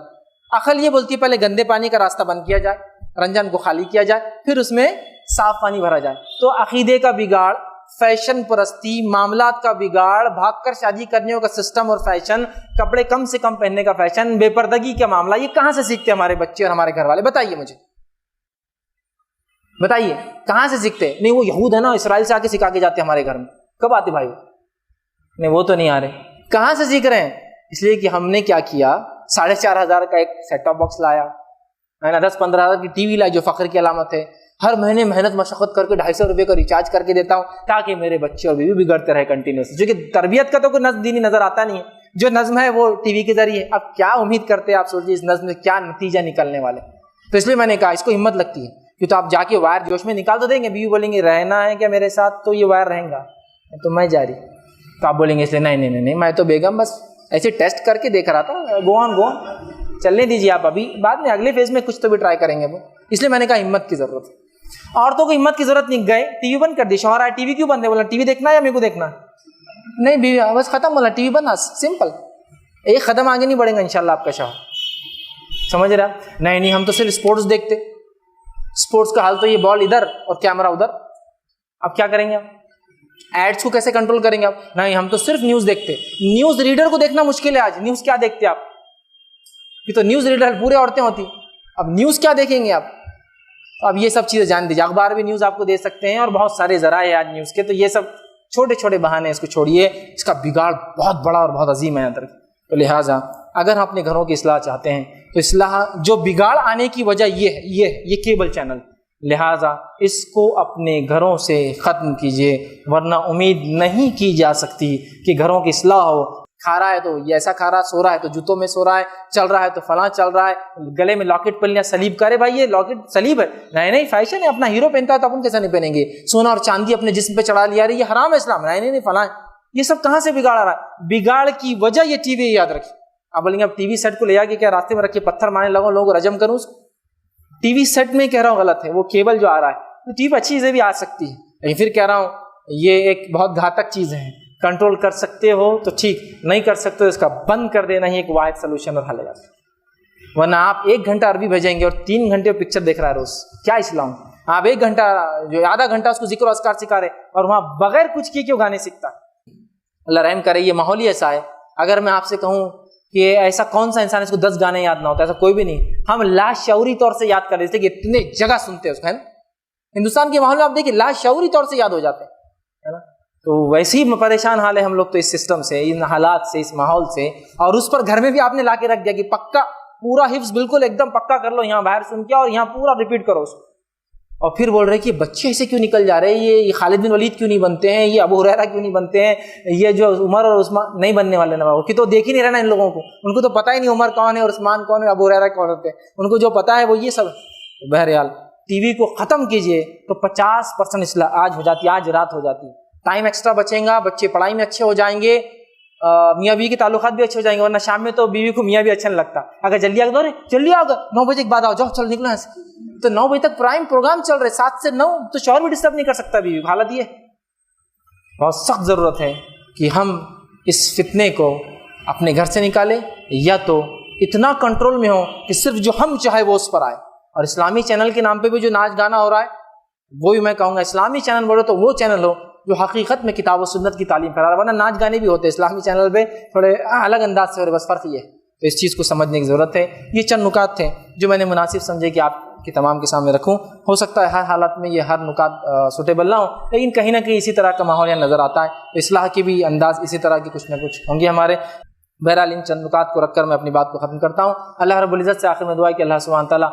عقل یہ بولتی ہے پہلے گندے پانی کا راستہ بند کیا جائے, رنجن کو خالی کیا جائے, پھر اس میں صاف پانی بھرا جائے. تو عقیدے کا بگاڑ, فیشن پرستی, معاملات کا بگاڑ, بھاگ کر شادی کرنے کا سسٹم اور فیشن, کپڑے کم سے کم پہننے کا فیشن, بے پردگی کا معاملہ, یہ کہاں سے سیکھتے ہمارے بچے اور ہمارے گھر والے؟ بتائیے مجھے, بتائیے کہاں سے سیکھتے؟ نہیں وہ یہود ہے نا, اسرائیل سے آ کے سکھا کے جاتے ہمارے گھر میں. کب آتے بھائی؟ نہیں وہ تو نہیں آ رہے. کہاں سے سیکھ رہے ہیں؟ اس لیے کہ ہم نے کیا کیا, 4,500 کا ایک سیٹ ٹاپ باکس لایا, 10-15 ہزار کی ٹی وی لائی جو فخر کی علامت ہے, ہر مہینے محنت مشقت کر کے 250 روپے کا ریچارج کر کے دیتا ہوں تاکہ میرے بچے اور بیوی بگڑتے رہے کنٹینیوس. جو کہ تربیت کا تو کوئی نظم دینی نظر آتا نہیں ہے, جو نظم ہے وہ ٹی وی کے ذریعے. اب کیا امید کرتے ہیں آپ, سوچیے اس نظم سے کیا نتیجہ نکلنے والے. تو اس لیے میں نے کہا اس کو ہمت لگتی ہے کہ تو آپ جا کے وائر جوش میں نکال تو دیں گے, بیوی بولیں گے رہنا ہے کیا میرے ساتھ, تو یہ وائر رہیں گا, تو میں جاری. تو آپ بولیں گے اس لیے نہیں میں تو بیگم بس ایسے ٹیسٹ کر کے دیکھ رہا تھا, گو آن چلنے دیجیے آپ, ابھی بعد میں اگلے فیز میں کچھ تو بھی ٹرائی کریں گے وہ. اس لیے میں نے کہا ہمت کی ضرورت ہے. عورتوں کو ہمت کی ضرورت نہیں, گئے ٹی وی بند کر دی, شوہر آیا ٹی وی کیوں بند ہے, بولا ٹی وی دیکھنا ہے یا میرے کو دیکھنا ہے؟ نہیں بیوی بس ختم, بولا ٹی وی بند, سمپل, ایک قدم آگے نہیں بڑھیں گا انشاءاللہ آپ کا شوہر. سمجھ رہا؟ نہیں ہم تو صرف اسپورٹس دیکھتے, اسپورٹس کا حال تو یہ بال ادھر اور کیمرہ ادھر. اب کیا کریں گے آپ؟ ایڈس کو کیسے کنٹرول کریں گے آپ؟ نہیں ہم تو صرف نیوز دیکھتے. نیوز ریڈر کو دیکھنا مشکل ہے آج, نیوز کیا دیکھتے آپ؟ یہ تو نیوز ریڈر پورے عورتیں ہوتی, اب نیوز کیا دیکھیں گے آپ؟ اب یہ سب چیزیں جان دیجیے. اخبار بھی نیوز آپ کو دے سکتے ہیں اور بہت سارے ذرائع آج نیوز کے, تو یہ سب چھوٹے چھوٹے بہانے, اس کو چھوڑیے, اس کا بگاڑ بہت بڑا اور بہت عظیم ہے اندر. تو لہٰذا اگر ہم اپنے گھروں کی اصلاح چاہتے ہیں تو اصلاح جو بگاڑ آنے کی وجہ یہ کیبل چینل, لہٰذا اس کو اپنے گھروں سے ختم کیجیے, ورنہ امید نہیں کی جا سکتی کہ گھروں کی اصلاح ہو. کھا رہا ہے تو یہ ایسا کھا رہا ہے, سو رہا ہے تو جوتوں میں سو رہا ہے, چل رہا ہے تو فلاں چل رہا ہے, گلے میں لاکٹ پہن لیا, سلیب کرے بھائی یہ لاکٹ سلیب ہے, نہیں فیشن ہے, اپنا ہیرو پہنتا ہے تو اپن کیسا نہیں پہنیں گے, سونا اور چاندی اپنے جسم پہ چڑھا لیا, یہ حرام ہے اسلام, نہیں فلاں. یہ سب کہاں سے بگاڑ آ رہا ہے؟ بگاڑ کی وجہ یہ ٹی وی, یاد رکھیے. آپ بولیں گے اب ٹی وی سیٹ کو لے جا کے کیا راستے میں رکھے پتھر مارنے لگوں, لوگوں کو رجم کروں؟ ٹی وی سیٹ میں کہہ رہا ہوں غلط ہے, وہ کیبل جو آ رہا ہے, تو ٹی وی اچھی چیزیں بھی آ سکتی ہے, لیکن پھر کہہ رہا ہوں یہ ایک بہت گھاتک چیز ہے. کنٹرول کر سکتے ہو تو ٹھیک, نہیں کر سکتے تو اس کا بند کر دینا ہی ایک واحد سلوشن اور حل ہے. ورنہ آپ 1 گھنٹہ عربی بھیجیں گے اور 3 گھنٹے پکچر دیکھ رہا ہے روز, کیا اسلام؟ آپ 1 گھنٹہ جو آدھا گھنٹہ اس کو ذکر و اذکار سکھا رہے اور وہاں بغیر کچھ کیے کیوں گانے سیکھتا؟ اللہ رحم کرے, یہ ماحول ہی ایسا ہے. اگر میں آپ سے کہوں کہ ایسا کون سا انسان اس کو 10 گانے یاد نہ ہوتا, ایسا کوئی بھی نہیں. ہم لاشعوری طور سے یاد کر لیتے کہ اتنے جگہ سنتے ہیں اس کو, ہے نا. ہندوستان کے ماحول میں آپ دیکھیں لاشعوری طور سے یاد ہو جاتے ہیں, ہے نا. تو ویسے ہی پریشان حال ہے ہم لوگ تو اس سسٹم سے, ان حالات سے, اس ماحول سے. اور اس پر گھر میں بھی آپ نے لا کے رکھ دیا کہ پکا پورا حفظ بالکل ایک دم پکا کر لو, یہاں باہر سن کے اور یہاں پورا ریپیٹ کرو اس کو. اور پھر بول رہے کہ بچے ایسے کیوں نکل جا رہے ہیں, یہ خالد بن ولید کیوں نہیں بنتے ہیں, یہ ابو ہریرہ کیوں نہیں بنتے ہیں, یہ جو عمر اور عثمان نہیں بننے والے نا, کہ تو دیکھ ہی نہیں رہنا ان لوگوں کو, ان کو تو پتہ ہی نہیں عمر کون ہے اور عثمان کون ہے, ابو ہریرہ کون ہوتے ہیں, ان کو جو پتہ ہے وہ یہ سب. بہرحال ٹی وی کو ختم کیجئے تو 50% اصلاح آج ہو جاتی, آج رات ہو جاتی. ٹائم ایکسٹرا بچیں گا, بچے پڑھائی میں اچھے ہو جائیں گے, میاں بیوی کے تعلقات بھی اچھے ہو جائیں گے. ورنہ شام میں تو بیوی کو میاں بھی اچھا نہیں لگتا, اگر جلدی آ گئے جلدی آ گئے 9 بجے کے بعد آؤ, جاؤ چل نکلو ایسے, تو 9 بجے تک پرائم پروگرام چل رہے, 7 سے 9 تو شوہر بھی ڈسٹرب نہیں کر سکتا بیوی. حالت یہ بہت سخت ضرورت ہے کہ ہم اس فتنے کو اپنے گھر سے نکالیں, یا تو اتنا کنٹرول میں ہو کہ صرف جو ہم چاہے وہ اس پر آئے, اور اسلامی چینل کے نام پہ بھی جو ناچ گانا ہو رہا ہے وہ بھی میں کہوں گا اسلامی چینل بولو تو وہ چینل ہو جو حقیقت میں کتاب و سنت کی تعلیم پھیلا رہا ہے، ورنہ ناچ گانے بھی ہوتے ہیں اسلامی چینل پہ تھوڑے الگ انداز سے، اور بس فرق یہ ہے، تو اس چیز کو سمجھنے کی ضرورت ہے۔ یہ چند نکات تھے جو میں نے مناسب سمجھے کہ آپ کی تمام کے سامنے رکھوں۔ ہو سکتا ہے ہر حالت میں یہ ہر نکات سوٹیبل نہ ہو، لیکن کہیں نہ کہیں اسی طرح کا ماحول یہاں نظر آتا ہے، تو اصلاح کی بھی انداز اسی طرح کی کچھ نہ کچھ ہوں گے ہمارے۔ بہرحال ان چند نکات کو رکھ کر میں اپنی بات کو ختم کرتا ہوں۔ اللہ رب العزت سے آخر میں دعا ہے کہ اللہ سبحانہ تعالیٰ